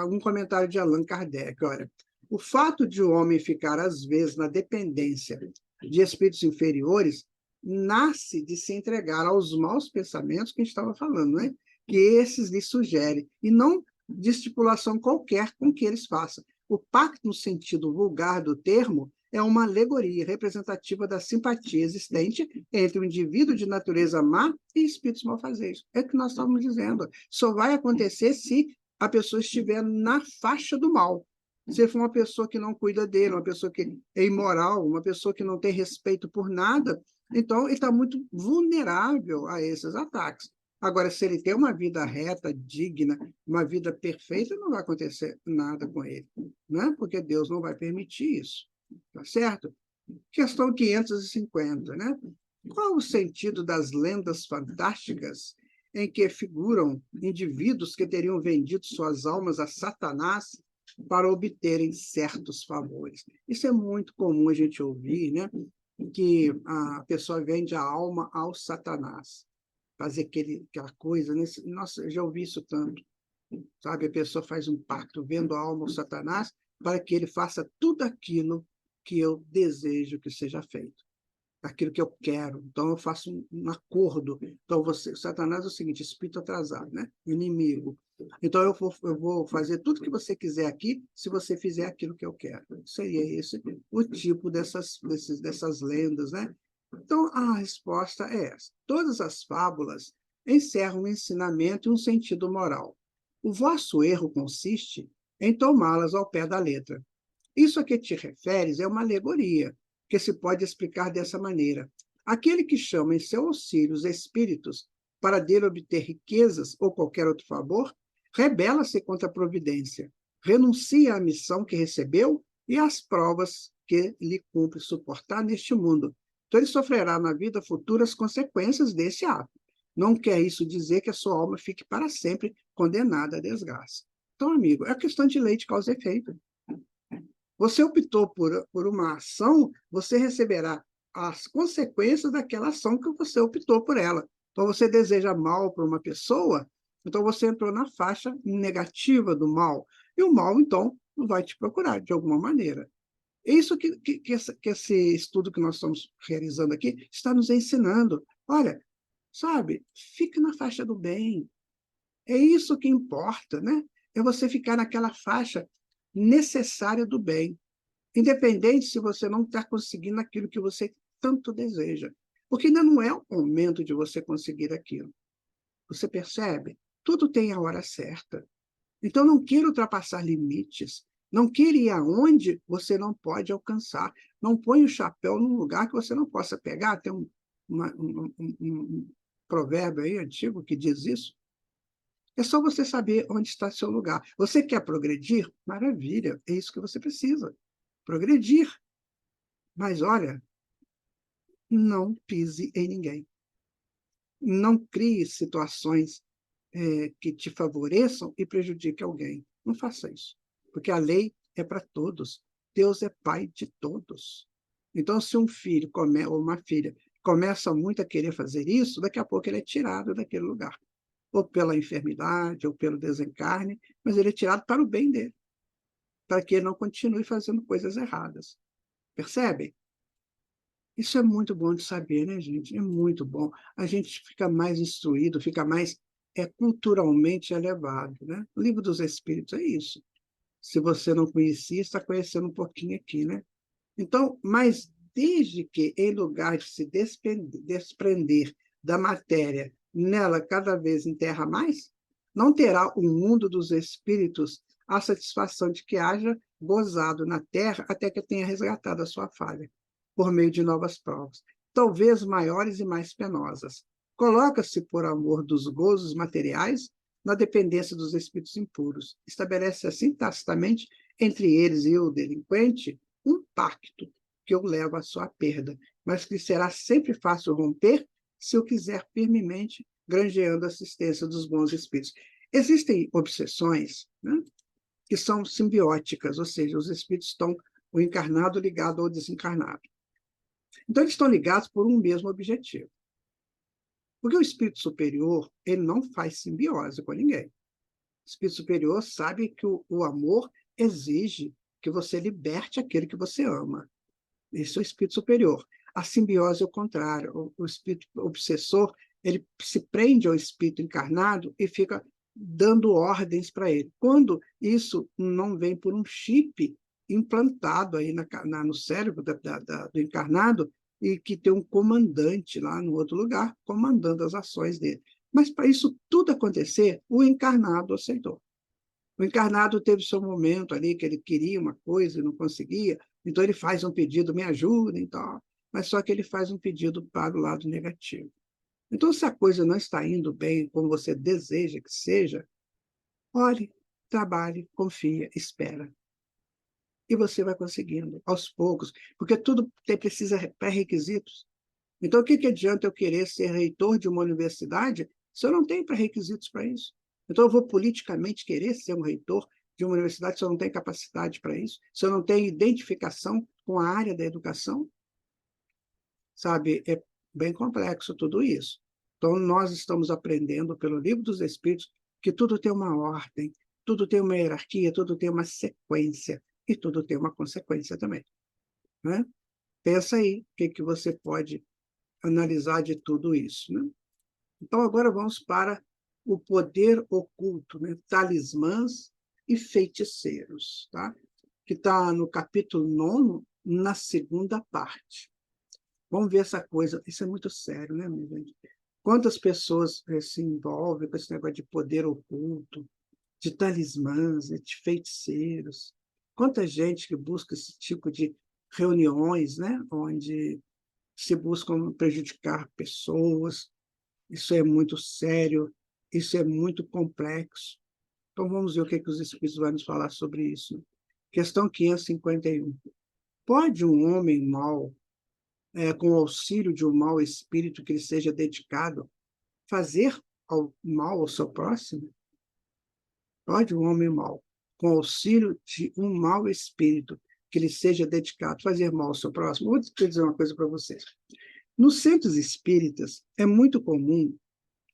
um comentário de Allan Kardec. Olha, o fato de o homem ficar, às vezes, na dependência de espíritos inferiores nasce de se entregar aos maus pensamentos que a gente estava falando, né? Que esses lhe sugerem, e não de estipulação qualquer com que eles façam. O pacto, no sentido vulgar do termo, é uma alegoria representativa da simpatia existente entre o indivíduo de natureza má e espíritos malfazejos. É o que nós estamos dizendo. Só vai acontecer se a pessoa estiver na faixa do mal. Se for uma pessoa que não cuida dele, uma pessoa que é imoral, uma pessoa que não tem respeito por nada, então ele está muito vulnerável a esses ataques. Agora, se ele tem uma vida reta, digna, uma vida perfeita, não vai acontecer nada com ele, né? Porque Deus não vai permitir isso. Tá certo? Questão 550, né? Qual o sentido das lendas fantásticas em que figuram indivíduos que teriam vendido suas almas a Satanás para obterem certos favores? Isso é muito comum a gente ouvir, né? Que a pessoa vende a alma ao Satanás, fazer aquela coisa, né? Nossa, eu já ouvi isso tanto, sabe? A pessoa faz um pacto, vendo a alma ao Satanás para que ele faça tudo aquilo que eu desejo que seja feito, aquilo que eu quero. Então, eu faço um acordo. Então, Satanás é o seguinte, espírito atrasado, né? Inimigo. Então, eu vou fazer tudo que você quiser aqui, se você fizer aquilo que eu quero. Seria esse o tipo dessas lendas, né? Então, a resposta é essa. Todas as fábulas encerram um ensinamento e um sentido moral. O vosso erro consiste em tomá-las ao pé da letra. Isso a que te referes é uma alegoria, que se pode explicar dessa maneira. Aquele que chama em seu auxílio os espíritos para dele obter riquezas ou qualquer outro favor, rebela-se contra a providência, renuncia à missão que recebeu e às provas que lhe cumpre suportar neste mundo. Então, ele sofrerá na vida futura as consequências desse ato. Não quer isso dizer que a sua alma fique para sempre condenada à desgraça. Então, amigo, é questão de lei de causa e efeito. Você optou por uma ação, você receberá as consequências daquela ação que você optou por ela. Então, você deseja mal para uma pessoa, então você entrou na faixa negativa do mal. E o mal, então, vai te procurar de alguma maneira. É isso que esse estudo que nós estamos realizando aqui está nos ensinando. Olha, sabe, fique na faixa do bem. É isso que importa, né? É você ficar naquela faixa necessária do bem, independente se você não está conseguindo aquilo que você tanto deseja. Porque ainda não é o momento de você conseguir aquilo. Você percebe? Tudo tem a hora certa. Então, não queira ultrapassar limites. Não queira ir aonde você não pode alcançar. Não põe o chapéu num lugar que você não possa pegar. Tem um provérbio aí antigo que diz isso. É só você saber onde está seu lugar. Você quer progredir? Maravilha, é isso que você precisa. Progredir. Mas, olha, não pise em ninguém. Não crie situações que te favoreçam e prejudiquem alguém. Não faça isso. Porque a lei é para todos. Deus é pai de todos. Então, se um filho ou uma filha começa muito a querer fazer isso, daqui a pouco ele é tirado daquele lugar. ou pela enfermidade, ou pelo desencarne, mas ele é tirado para o bem dele, para que ele não continue fazendo coisas erradas. Percebem? Isso é muito bom de saber, né, gente? É muito bom. A gente fica mais instruído, fica mais culturalmente elevado, né? O Livro dos Espíritos é isso. Se você não conhecia, está conhecendo um pouquinho aqui, né? Então, mas desde que, em lugar de se desprender da matéria, nela cada vez enterra mais, não terá o mundo dos espíritos a satisfação de que haja gozado na terra até que tenha resgatado a sua falha, por meio de novas provas, talvez maiores e mais penosas. Coloca-se, por amor dos gozos materiais, na dependência dos espíritos impuros. Estabelece assim tacitamente entre eles e o delinquente um pacto que o leva à sua perda, mas que será sempre fácil romper se o quiser firmemente, granjeando a assistência dos bons espíritos. Existem obsessões, né, que são simbióticas, ou seja, os espíritos estão o encarnado ligado ao desencarnado. Então, eles estão ligados por um mesmo objetivo. Porque o espírito superior, ele não faz simbiose com ninguém. O espírito superior sabe que o amor exige que você liberte aquele que você ama. Esse é o espírito superior. A simbiose é o contrário. O espírito obsessor, ele se prende ao espírito encarnado e fica dando ordens para ele. Quando isso não vem por um chip implantado aí no cérebro do encarnado e que tem um comandante lá no outro lugar comandando as ações dele. Mas para isso tudo acontecer, o encarnado aceitou. O encarnado teve seu momento ali que ele queria uma coisa e não conseguia, então ele faz um pedido, me ajuda e tal, mas só que ele faz um pedido para o lado negativo. Então, se a coisa não está indo bem como você deseja que seja, ore, trabalhe, confia, espera. E você vai conseguindo, aos poucos, porque tudo precisa de pré-requisitos. Então, o que adianta eu querer ser reitor de uma universidade se eu não tenho pré-requisitos para isso? Então, eu vou politicamente querer ser um reitor de uma universidade se eu não tenho capacidade para isso? Se eu não tenho identificação com a área da educação? Sabe, é bem complexo tudo isso. Então, nós estamos aprendendo pelo Livro dos Espíritos que tudo tem uma ordem, tudo tem uma hierarquia, tudo tem uma sequência e tudo tem uma consequência também, né? Pensa aí o que você pode analisar de tudo isso, né? Então, agora vamos para o poder oculto, né? Talismãs e feiticeiros, tá? Que está no capítulo 9, na segunda parte. Vamos ver essa coisa, isso é muito sério, né, minha gente? Quantas pessoas se envolvem com esse negócio de poder oculto, de talismãs, de feiticeiros? Quanta gente que busca esse tipo de reuniões, né, onde se buscam prejudicar pessoas? Isso é muito sério, isso é muito complexo. Então, vamos ver o que os Espíritos vão nos falar sobre isso. Questão 551. Pode um homem mau, com o auxílio de um mau espírito que lhe seja dedicado, fazer mal ao seu próximo? Pode um homem mau, com o auxílio de um mau espírito que lhe seja dedicado, fazer mal ao seu próximo? Vou dizer uma coisa para vocês. Nos centros espíritas, é muito comum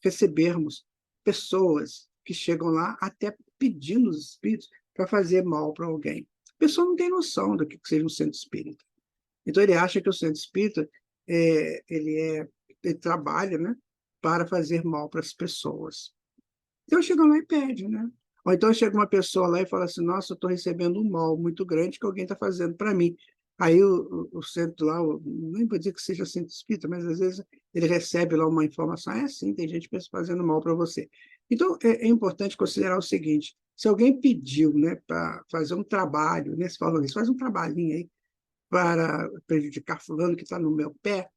recebermos pessoas que chegam lá até pedindo os espíritos para fazer mal para alguém. A pessoa não tem noção do que seja um centro espírita. Então, ele acha que o centro espírita ele trabalha, né, para fazer mal para as pessoas. Então, chega lá e pede, né? Ou então chega uma pessoa lá e fala assim, nossa, eu estou recebendo um mal muito grande que alguém está fazendo para mim. Aí o centro lá, nem vou dizer que seja centro espírita, mas às vezes ele recebe lá uma informação, sim, tem gente fazendo mal para você. Então, é importante considerar o seguinte, se alguém pediu, né, para fazer um trabalho, né, você fala isso, faz um trabalhinho aí para prejudicar fulano que está no meu pé,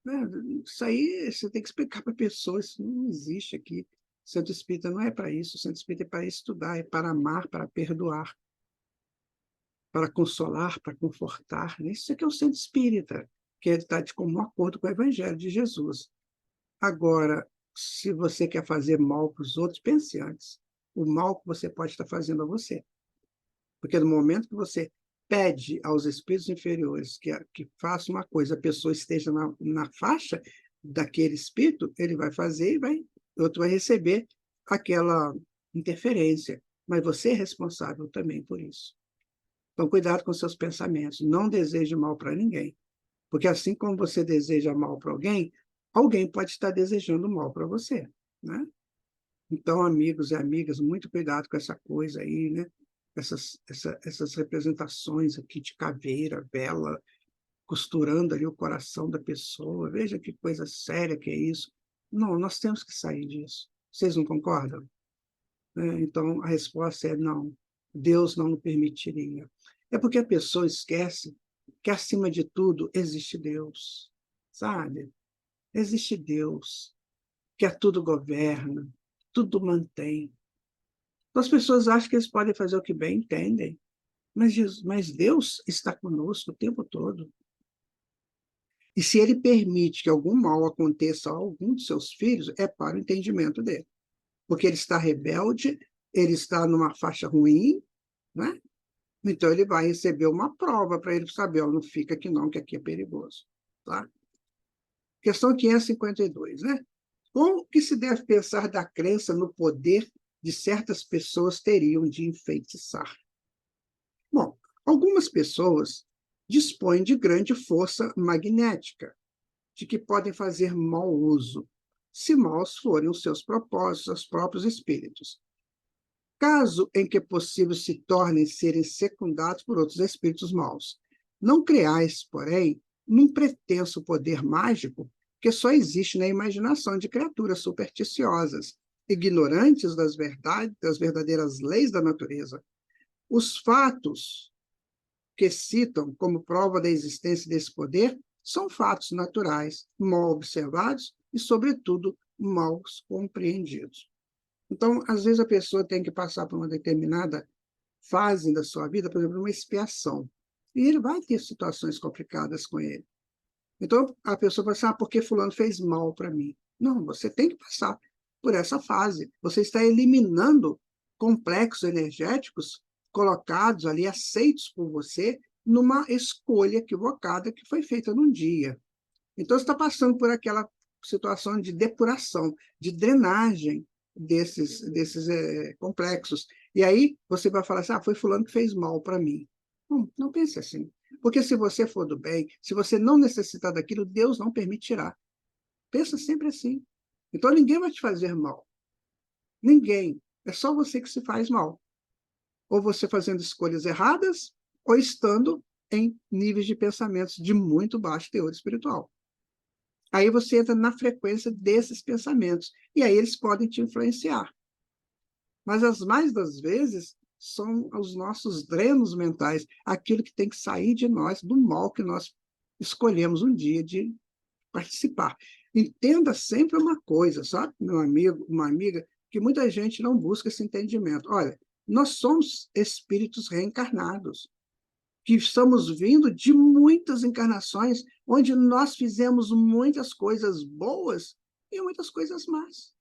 né? Isso aí você tem que explicar para a pessoa, isso não existe aqui. O centro espírita não é para isso, o centro espírita é para estudar, é para amar, para perdoar, para consolar, para confortar. Isso aqui é o centro espírita, que está de comum acordo com o Evangelho de Jesus. Agora, se você quer fazer mal para os outros, pense antes. O mal que você pode estar fazendo a você. Porque no momento que você pede aos espíritos inferiores que façam uma coisa, a pessoa esteja na faixa daquele espírito, ele vai fazer e vai outro vai receber aquela interferência, mas você é responsável também por isso. Então, cuidado com seus pensamentos, não deseje mal para ninguém, porque assim como você deseja mal para alguém, alguém pode estar desejando mal para você, né? Então, amigos e amigas, muito cuidado com essa coisa aí, né? Essas representações aqui de caveira, vela, costurando ali o coração da pessoa. Veja que coisa séria que é isso. Não, nós temos que sair disso. Vocês não concordam? Então, a resposta é não. Deus não permitiria. É porque a pessoa esquece que, acima de tudo, existe Deus, sabe? Existe Deus, que a tudo governa, tudo mantém. Então, as pessoas acham que eles podem fazer o que bem entendem, mas Deus está conosco o tempo todo. E se ele permite que algum mal aconteça a algum de seus filhos, é para o entendimento dele. Porque ele está rebelde, ele está numa faixa ruim, né? Então ele vai receber uma prova para ele saber, ó, não fica aqui não, que aqui é perigoso. Tá? Questão 552, né? Como que se deve pensar da crença no poder de certas pessoas teriam de enfeitiçar? Bom, algumas pessoas dispõem de grande força magnética, de que podem fazer mau uso, se maus forem os seus propósitos, os próprios espíritos. Caso em que possível se tornem serem secundados por outros espíritos maus. Não creais, porém, num pretenso poder mágico que só existe na imaginação de criaturas supersticiosas, ignorantes das verdadeiras leis da natureza. Os fatos que citam como prova da existência desse poder são fatos naturais, mal observados e, sobretudo, mal compreendidos. Então, às vezes, a pessoa tem que passar por uma determinada fase da sua vida, por exemplo, uma expiação. E ele vai ter situações complicadas com ele. Então, a pessoa vai pensar, por que fulano fez mal para mim? Não, você tem que passar por essa fase. Você está eliminando complexos energéticos colocados ali, aceitos por você, numa escolha equivocada que foi feita num dia. Então, você está passando por aquela situação de depuração, de drenagem desses complexos. E aí você vai falar assim, foi fulano que fez mal para mim. Não pense assim. Porque se você for do bem, se você não necessitar daquilo, Deus não permitirá. Pensa sempre assim. Então ninguém vai te fazer mal. Ninguém. É só você que se faz mal. Ou você fazendo escolhas erradas, ou estando em níveis de pensamentos de muito baixo teor espiritual. Aí você entra na frequência desses pensamentos. E aí eles podem te influenciar. Mas as mais das vezes são os nossos drenos mentais, aquilo que tem que sair de nós, do mal que nós escolhemos um dia de participar. Entenda sempre uma coisa, sabe, meu amigo, uma amiga, que muita gente não busca esse entendimento. Olha, nós somos espíritos reencarnados, que estamos vindo de muitas encarnações, onde nós fizemos muitas coisas boas e muitas coisas más.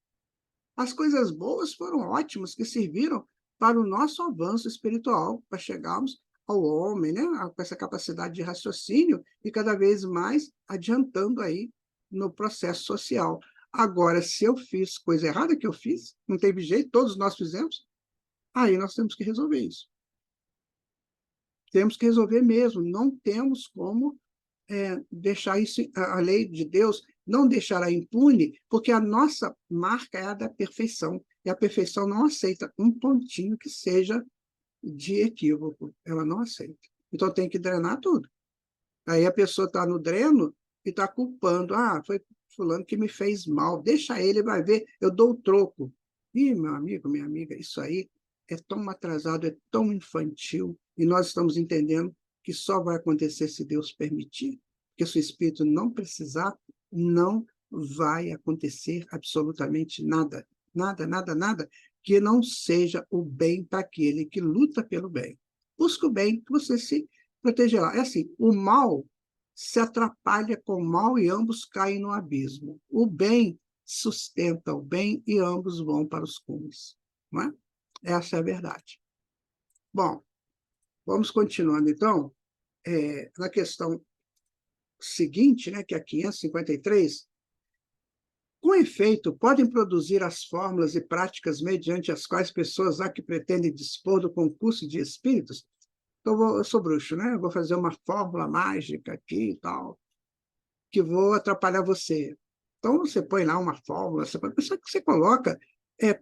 As coisas boas foram ótimas, que serviram para o nosso avanço espiritual, para chegarmos ao homem, né? Com essa capacidade de raciocínio e cada vez mais adiantando aí no processo social. Agora, se eu fiz coisa errada que eu fiz, não teve jeito, todos nós fizemos, aí nós temos que resolver isso. Temos que resolver mesmo, não temos como deixar isso, a lei de Deus não deixará impune, porque a nossa marca é a da perfeição, e a perfeição não aceita um pontinho que seja de equívoco, ela não aceita. Então tem que drenar tudo. Aí a pessoa está no dreno e está culpando, foi fulano que me fez mal, deixa ele, vai ver, eu dou o troco. Ih, meu amigo, minha amiga, isso aí é tão atrasado, é tão infantil, e nós estamos entendendo que só vai acontecer se Deus permitir, porque se o Espírito não precisar, não vai acontecer absolutamente nada, nada, nada, nada, que não seja o bem para aquele que luta pelo bem. Busca o bem, que você se protegerá. É assim, o mal se atrapalha com o mal e ambos caem no abismo. O bem sustenta o bem e ambos vão para os cumes. Não é? Essa é a verdade. Bom, vamos continuando, então, na questão seguinte, né, que é a 553, Com efeito, podem produzir as fórmulas e práticas mediante as quais pessoas há que pretendem dispor do concurso de espíritos. Então, eu sou bruxo, né? Eu vou fazer uma fórmula mágica aqui e tal, que vou atrapalhar você. Então, você põe lá uma fórmula, só que você coloca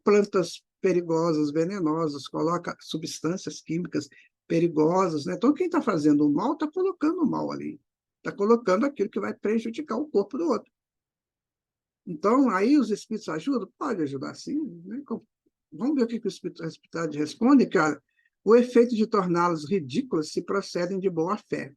plantas perigosas, venenosas, coloca substâncias químicas perigosas, né? Então, quem está fazendo o mal está colocando o mal ali. Está colocando aquilo que vai prejudicar o corpo do outro. Então, aí os espíritos ajudam? Pode ajudar sim. Né? Vamos ver o que o espírito responde, cara. O efeito de torná-los ridículos se procedem de boa fé.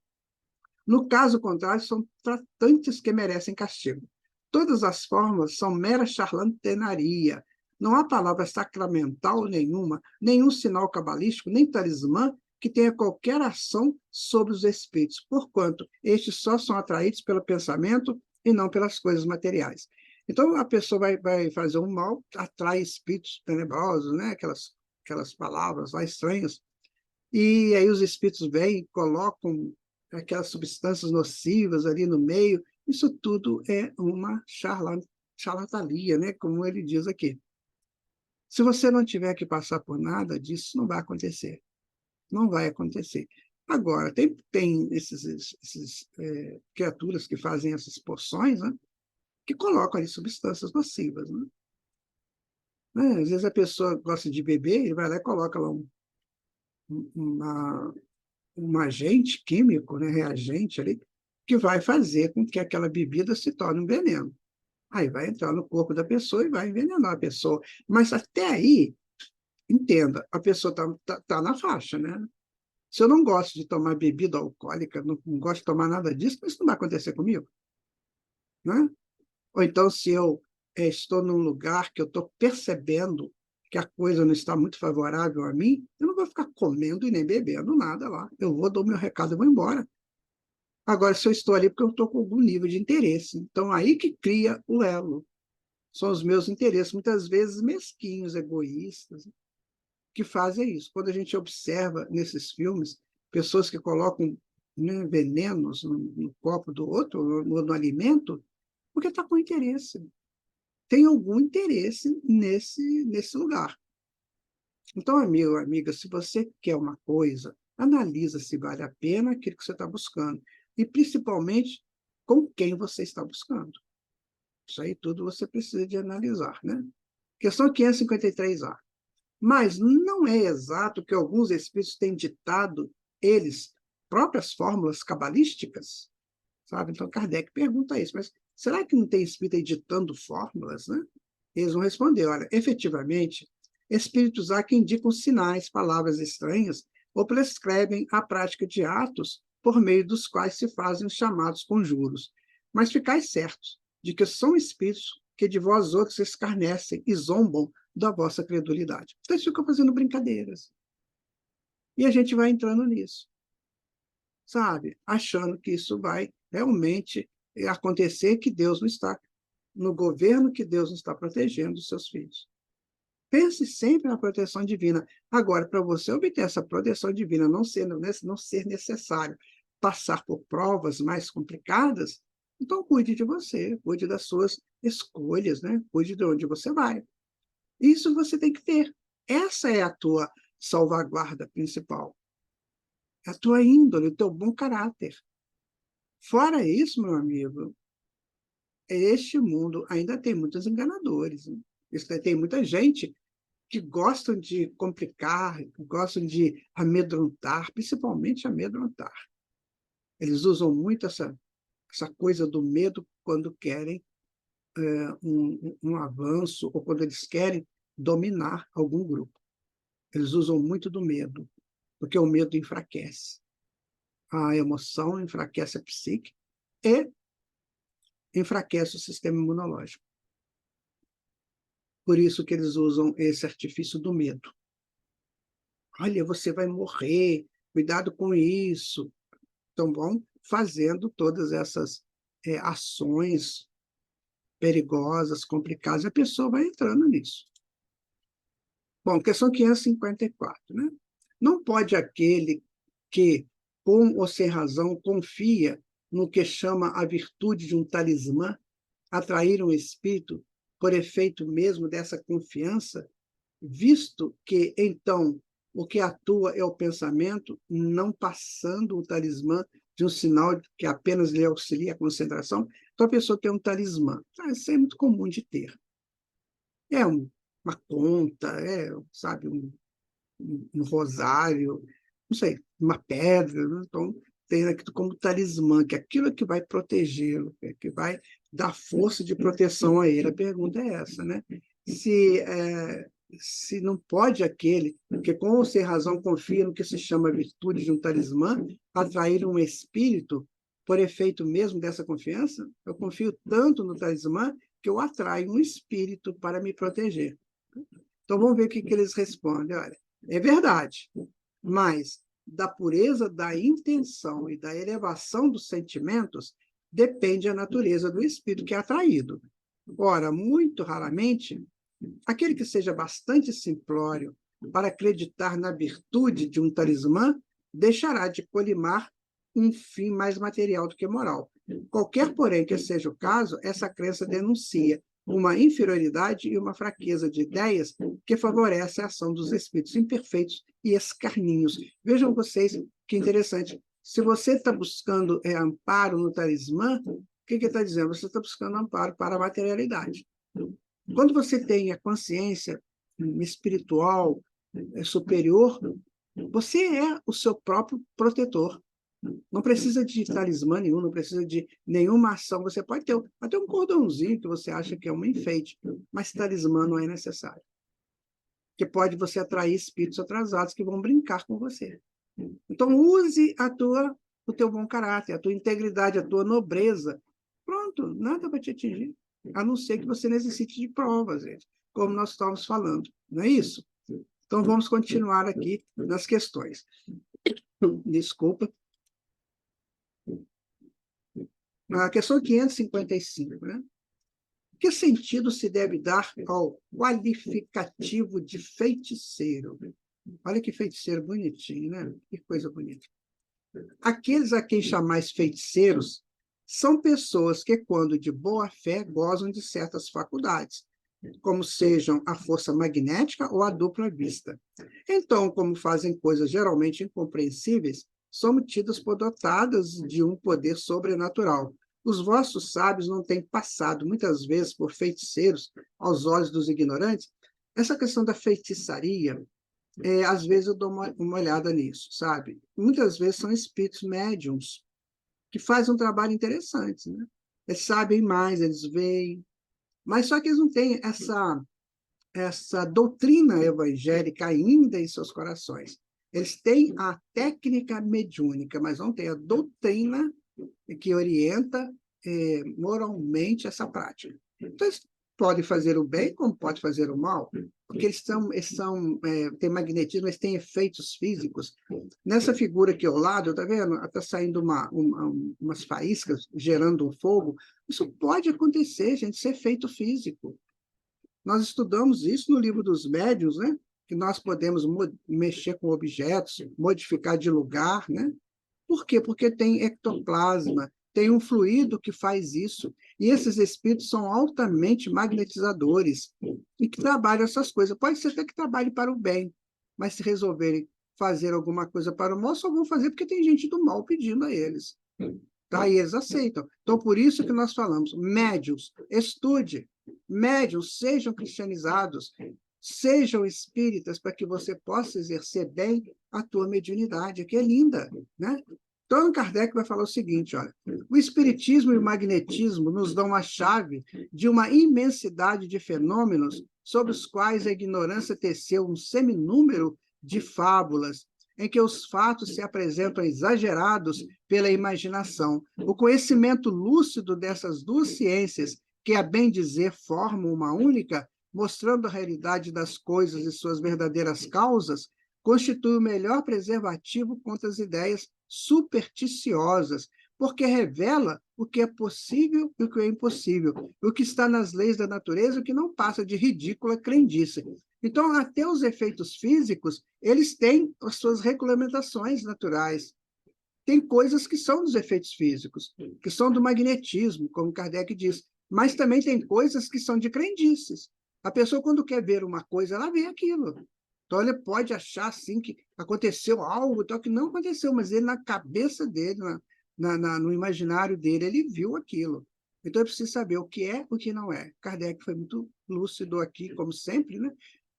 No caso contrário, são tratantes que merecem castigo. Todas as formas são mera charlataneria. Não há palavra sacramental nenhuma, nenhum sinal cabalístico, nem talismã que tenha qualquer ação sobre os espíritos, porquanto estes só são atraídos pelo pensamento e não pelas coisas materiais. Então, a pessoa vai fazer um mal, atrai espíritos tenebrosos, né? aquelas palavras lá estranhas, e aí os espíritos vêm e colocam aquelas substâncias nocivas ali no meio. Isso tudo é uma charlataria, né? Como ele diz aqui. Se você não tiver que passar por nada disso, não vai acontecer. Não vai acontecer. Agora, tem esses criaturas que fazem essas poções, né? Que colocam ali substâncias nocivas. Né? Às vezes a pessoa gosta de beber, ele vai lá e coloca lá um agente químico, né, reagente ali, que vai fazer com que aquela bebida se torne um veneno. Aí vai entrar no corpo da pessoa e vai envenenar a pessoa. Mas até aí, entenda, a pessoa tá na faixa, né? Se eu não gosto de tomar bebida alcoólica, não gosto de tomar nada disso, isso não vai acontecer comigo. Né? Ou então, se eu estou num lugar que eu estou percebendo que a coisa não está muito favorável a mim, eu não vou ficar comendo e nem bebendo nada lá. Eu vou, dou meu recado e vou embora. Agora, se eu estou ali porque eu estou com algum nível de interesse, então aí que cria o elo. São os meus interesses, muitas vezes mesquinhos, egoístas, que fazem isso. Quando a gente observa nesses filmes pessoas que colocam, né, venenos no copo do outro, no alimento, porque está com interesse. Tem algum interesse nesse lugar. Então, amigo, amiga, se você quer uma coisa, analisa se vale a pena aquilo que você está buscando. E, principalmente, com quem você está buscando. Isso aí tudo você precisa de analisar. Né? Questão 553A. Mas não é exato que alguns espíritos têm ditado, eles, próprias fórmulas cabalísticas? Sabe? Então, Kardec pergunta isso, mas será que não tem espírito aí ditando fórmulas? Né? Eles vão responder, olha, efetivamente, espíritos há que indicam sinais, palavras estranhas, ou prescrevem a prática de atos por meio dos quais se fazem os chamados conjuros. Mas ficais certos de que são espíritos que de vós outros escarnecem e zombam da vossa credulidade. Então, eles ficam fazendo brincadeiras. E a gente vai entrando nisso, sabe? Achando que isso vai realmente acontecer, que Deus não está no governo, que Deus não está protegendo os seus filhos. Pense sempre na proteção divina. Agora, para você obter essa proteção divina, não ser necessário passar por provas mais complicadas, então cuide de você, cuide das suas escolhas, né? Cuide de onde você vai. Isso você tem que ter. Essa é a tua salvaguarda principal. A tua índole, o teu bom caráter. Fora isso, meu amigo, este mundo ainda tem muitos enganadores. Né? Tem muita gente que gostam de complicar, gostam de amedrontar, principalmente amedrontar. Eles usam muito essa coisa do medo quando querem um avanço ou quando eles querem dominar algum grupo. Eles usam muito do medo, porque o medo enfraquece. A emoção enfraquece a psique e enfraquece o sistema imunológico. Por isso que eles usam esse artifício do medo. Olha, você vai morrer, cuidado com isso. Então, vão fazendo todas essas ações perigosas, complicadas, e a pessoa vai entrando nisso. Bom, questão 554, né? Não pode aquele que, com ou sem razão, confia no que chama a virtude de um talismã, atrair um espírito por efeito mesmo dessa confiança, visto que, então, o que atua é o pensamento, não passando o talismã de um sinal que apenas lhe auxilia a concentração, então a pessoa tem um talismã. Isso é muito comum de ter. É uma conta, sabe, um rosário, não sei, uma pedra, né? Então, tem aquilo como talismã, que é aquilo que vai protegê-lo, que vai dar força de proteção a ele. A pergunta é essa, né? Se não pode aquele, que com ou sem razão confia no que se chama virtude de um talismã, atrair um espírito por efeito mesmo dessa confiança, eu confio tanto no talismã que eu atraio um espírito para me proteger. Então, vamos ver o que eles respondem. Olha, é verdade, mas da pureza da intenção e da elevação dos sentimentos depende a natureza do espírito que é atraído. Ora, muito raramente, aquele que seja bastante simplório para acreditar na virtude de um talismã deixará de colimar um fim mais material do que moral. Qualquer, porém, que seja o caso, essa crença denuncia uma inferioridade e uma fraqueza de ideias que favorece a ação dos espíritos imperfeitos e escarninhos. Vejam vocês que interessante. Se você está buscando amparo no talismã, o que está dizendo? Você está buscando amparo para a materialidade. Quando você tem a consciência espiritual superior, você é o seu próprio protetor. Não precisa de talismã nenhum, não precisa de nenhuma ação. Você pode ter até um cordãozinho que você acha que é um enfeite, mas talismã não é necessário. Porque pode você atrair espíritos atrasados que vão brincar com você. Então, use o teu bom caráter, a tua integridade, a tua nobreza. Pronto, nada vai te atingir, a não ser que você necessite de provas, gente, como nós estávamos falando. Não é isso? Então, vamos continuar aqui nas questões. Desculpa. A questão 555, né? Que sentido se deve dar ao qualificativo de feiticeiro? Olha que feiticeiro bonitinho, né? Que coisa bonita. Aqueles a quem chamais feiticeiros são pessoas que, quando de boa fé, gozam de certas faculdades, como sejam a força magnética ou a dupla vista. Então, como fazem coisas geralmente incompreensíveis, são tidas por dotadas de um poder sobrenatural. Os vossos sábios não têm passado, muitas vezes, por feiticeiros aos olhos dos ignorantes? Essa questão da feitiçaria, às vezes eu dou uma olhada nisso, sabe? Muitas vezes são espíritos médiums que fazem um trabalho interessante, né? Eles sabem mais, eles veem, mas só que eles não têm essa doutrina evangélica ainda em seus corações. Eles têm a técnica mediúnica, mas não têm a doutrina que orienta moralmente essa prática. Então, eles podem fazer o bem como podem fazer o mal, porque eles têm magnetismo, eles têm efeitos físicos. Nessa figura aqui ao lado, está vendo? Está saindo umas faíscas, gerando um fogo. Isso pode acontecer, gente, isso é efeito físico. Nós estudamos isso no livro dos médiuns, né? Que nós podemos mexer com objetos, modificar de lugar, né? Por quê? Porque tem ectoplasma, tem um fluido que faz isso, e esses espíritos são altamente magnetizadores e que trabalham essas coisas. Pode ser até que trabalhe para o bem, mas se resolverem fazer alguma coisa para o mal, só vão fazer porque tem gente do mal pedindo a eles. Tá? E eles aceitam. Então, por isso que nós falamos, médiuns, estude, médiuns, sejam cristianizados, sejam espíritas, para que você possa exercer bem a tua mediunidade, que é linda, né? Então, Allan Kardec vai falar o seguinte, olha, o espiritismo e o magnetismo nos dão a chave de uma imensidade de fenômenos sobre os quais a ignorância teceu um seminúmero de fábulas, em que os fatos se apresentam exagerados pela imaginação. O conhecimento lúcido dessas duas ciências, que, a bem dizer, formam uma única, mostrando a realidade das coisas e suas verdadeiras causas, constitui o melhor preservativo contra as ideias supersticiosas, porque revela o que é possível e o que é impossível, o que está nas leis da natureza e o que não passa de ridícula crendice. Então, até os efeitos físicos, eles têm as suas regulamentações naturais. Tem coisas que são dos efeitos físicos, que são do magnetismo, como Kardec diz. Mas também tem coisas que são de crendices. A pessoa, quando quer ver uma coisa, ela vê aquilo. Então, ele pode achar assim, que aconteceu algo, tal, que não aconteceu, mas ele, na cabeça dele, no imaginário dele, ele viu aquilo. Então, é preciso saber o que é, o que não é. Kardec foi muito lúcido aqui, como sempre, né?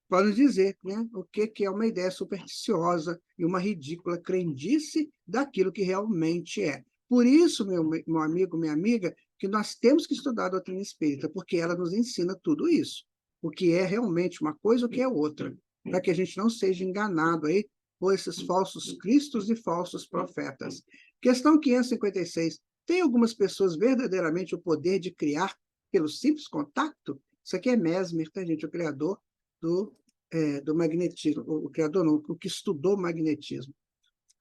Para nos dizer, né, o que é uma ideia supersticiosa e uma ridícula crendice daquilo que realmente é. Por isso, meu amigo, minha amiga, que nós temos que estudar a doutrina espírita, porque ela nos ensina tudo isso. O que é realmente uma coisa, o que é outra, para que a gente não seja enganado aí por esses falsos cristos e falsos profetas. Questão 556. Tem algumas pessoas verdadeiramente o poder de criar pelo simples contato? Isso aqui é Mesmer, tá, gente? O criador do magnetismo, o criador não, o que estudou magnetismo.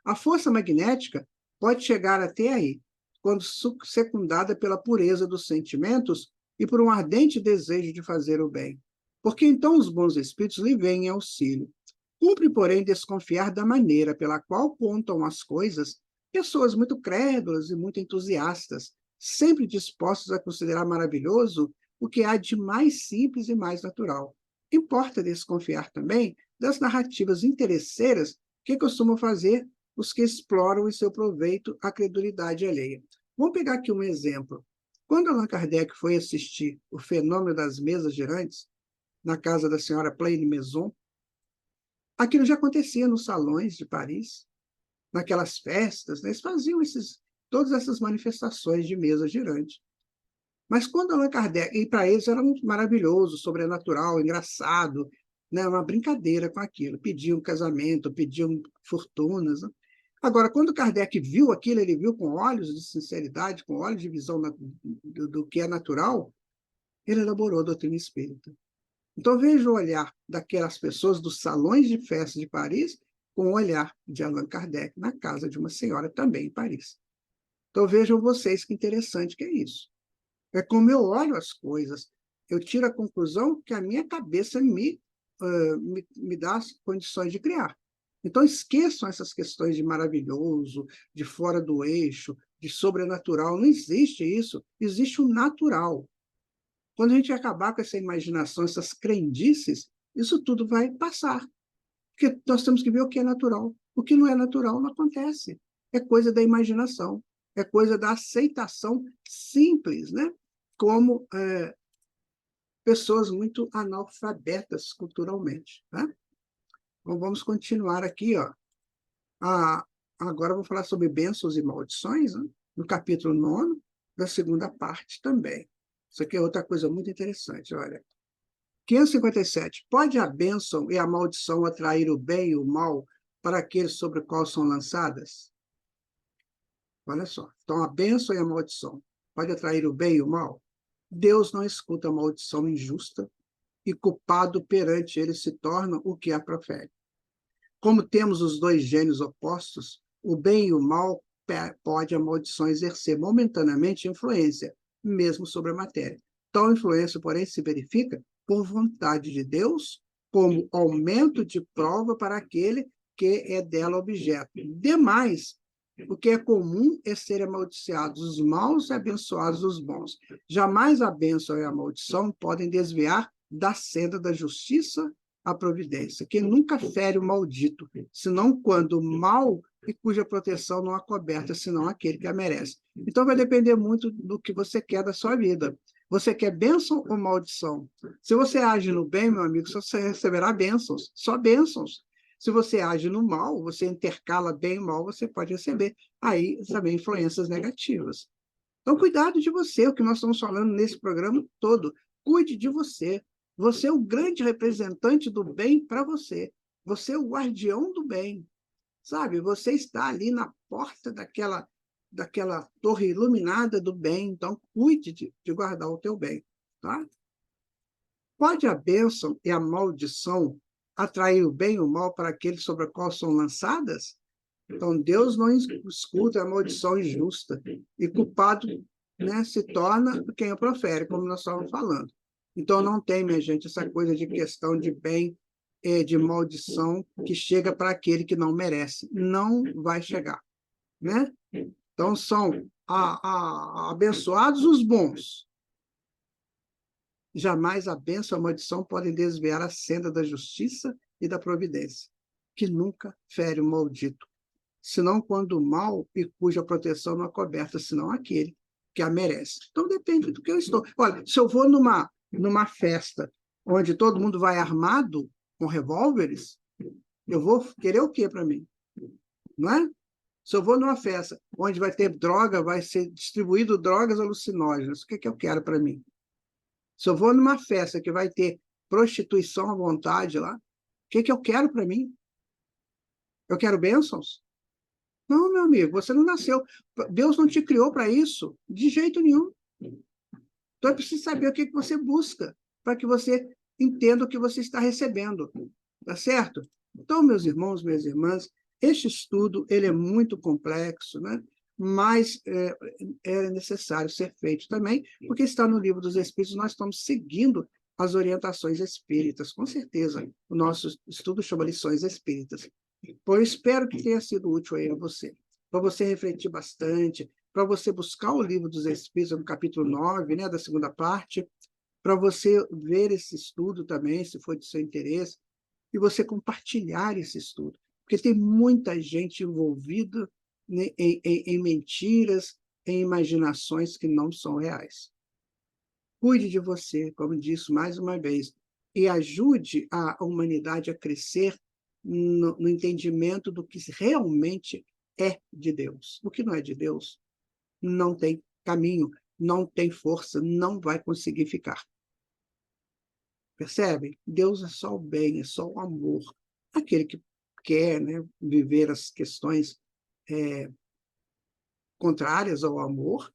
A força magnética pode chegar até aí, quando secundada pela pureza dos sentimentos e por um ardente desejo de fazer o bem. Porque então os bons espíritos lhe vêm em auxílio. Cumpre, porém, desconfiar da maneira pela qual contam as coisas pessoas muito crédulas e muito entusiastas, sempre dispostas a considerar maravilhoso o que há de mais simples e mais natural. Importa desconfiar também das narrativas interesseiras que costumam fazer os que exploram em seu proveito a credulidade alheia. Vamos pegar aqui um exemplo. Quando Allan Kardec foi assistir o fenômeno das mesas girantes, na casa da senhora Plaine Maison, aquilo já acontecia nos salões de Paris, naquelas festas, né? Eles faziam todas essas manifestações de mesa girante. Mas quando Allan Kardec, e para eles era maravilhoso, sobrenatural, engraçado, né? Uma brincadeira com aquilo. Pediam casamento, pediam fortunas. Né? Agora, quando Kardec viu aquilo, ele viu com olhos de sinceridade, com olhos de visão do que é natural, ele elaborou a doutrina espírita. Então, veja o olhar daquelas pessoas dos salões de festa de Paris com o olhar de Allan Kardec na casa de uma senhora também em Paris. Então, vejam vocês que interessante que é isso. É como eu olho as coisas, eu tiro a conclusão que a minha cabeça me dá as condições de criar. Então, esqueçam essas questões de maravilhoso, de fora do eixo, de sobrenatural. Não existe isso. Existe o natural. Quando a gente acabar com essa imaginação, essas crendices, isso tudo vai passar. Porque nós temos que ver o que é natural. O que não é natural não acontece. É coisa da imaginação. É coisa da aceitação simples, né? Como pessoas muito analfabetas culturalmente. Né? Então, vamos continuar aqui. Ó. Agora vou falar sobre bênçãos e maldições, né? No capítulo 9, da segunda parte também. Isso aqui é outra coisa muito interessante. Olha. 557. Pode a bênção e a maldição atrair o bem e o mal para aqueles sobre os quais são lançadas? Olha só. Então, a bênção e a maldição pode atrair o bem e o mal? Deus não escuta a maldição injusta e culpado perante ele se torna o que a profere. Como temos os dois gênios opostos, o bem e o mal pode a maldição exercer momentaneamente influência, mesmo sobre a matéria. Tal influência, porém, se verifica por vontade de Deus, como aumento de prova para aquele que é dela objeto. Demais, o que é comum é serem amaldiçoados os maus e abençoados os bons. Jamais a bênção e a maldição podem desviar da senda da justiça a providência, que nunca fere o maldito, senão quando o mal e cuja proteção não a coberta, senão aquele que a merece. Então vai depender muito do que você quer da sua vida. Você quer bênção ou maldição? Se você age no bem, meu amigo, você receberá bênçãos, só bênçãos. Se você age no mal, você intercala bem e mal, você pode receber aí também influências negativas. Então, cuidado de você, o que nós estamos falando nesse programa todo. Cuide de você. Você é o grande representante do bem para você. Você é o guardião do bem. Sabe? Você está ali na porta daquela torre iluminada do bem. Então, cuide de guardar o teu bem. Tá? Pode a bênção e a maldição atrair o bem e o mal para aqueles sobre os quais são lançadas? Então, Deus não escuta a maldição injusta. E culpado, né, se torna quem a profere, como nós estávamos falando. Então, não tem, minha gente, essa coisa de questão de bem e de maldição que chega para aquele que não merece. Não vai chegar. Né? Então, são abençoados os bons. Jamais a bênção e a maldição podem desviar a senda da justiça e da providência, que nunca fere o maldito, senão quando o mal e cuja proteção não é coberta, senão aquele que a merece. Então depende do que eu estou. Olha, se eu vou numa festa onde todo mundo vai armado com revólveres, eu vou querer o quê para mim? Não é? Se eu vou numa festa onde vai ter droga, vai ser distribuído drogas alucinógenas, o que eu quero para mim? Se eu vou numa festa que vai ter prostituição à vontade lá, o que eu quero para mim? Eu quero bênçãos? Não, meu amigo, você não nasceu. Deus não te criou para isso, de jeito nenhum. Então é preciso saber o que você busca, para que você entenda o que você está recebendo. Tá certo? Então, meus irmãos, minhas irmãs, este estudo ele é muito complexo, né? Mas é necessário ser feito também, porque está no Livro dos Espíritos, nós estamos seguindo as orientações espíritas, com certeza. O nosso estudo chama Lições Espíritas. Eu espero que tenha sido útil aí a você, para você refletir bastante, para você buscar o Livro dos Espíritos, no capítulo 9, né, da segunda parte, para você ver esse estudo também, se for de seu interesse, e você compartilhar esse estudo, porque tem muita gente envolvida em mentiras, em imaginações que não são reais. Cuide de você, como disse mais uma vez, e ajude a humanidade a crescer no entendimento do que realmente é de Deus. O que não é de Deus não tem caminho, não tem força, não vai conseguir ficar. Percebem? Deus é só o bem, é só o amor. Aquele que quer, né, viver as questões contrárias ao amor,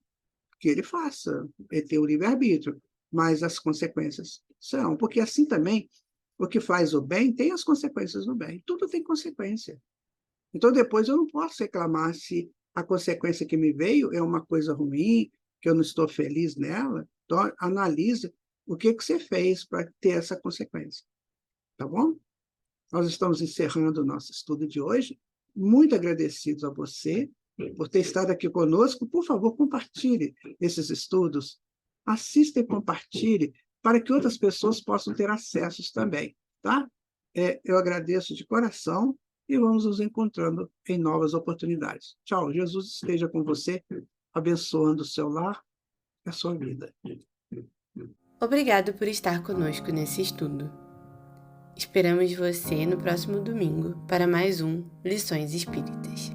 que ele faça, ele tem o livre-arbítrio, mas as consequências são, porque assim também, o que faz o bem tem as consequências do bem, tudo tem consequência. Então depois eu não posso reclamar se a consequência que me veio é uma coisa ruim, que eu não estou feliz nela, então analise o que você fez para ter essa consequência, tá bom? Nós estamos encerrando o nosso estudo de hoje, muito agradecidos a você por ter estado aqui conosco. Por favor, compartilhe esses estudos, assista e compartilhe para que outras pessoas possam ter acessos também, tá? Eu agradeço de coração e vamos nos encontrando em novas oportunidades. Tchau, Jesus esteja com você, abençoando o seu lar e a sua vida. Obrigado por estar conosco nesse estudo. Esperamos você no próximo domingo para mais um Lições Espíritas.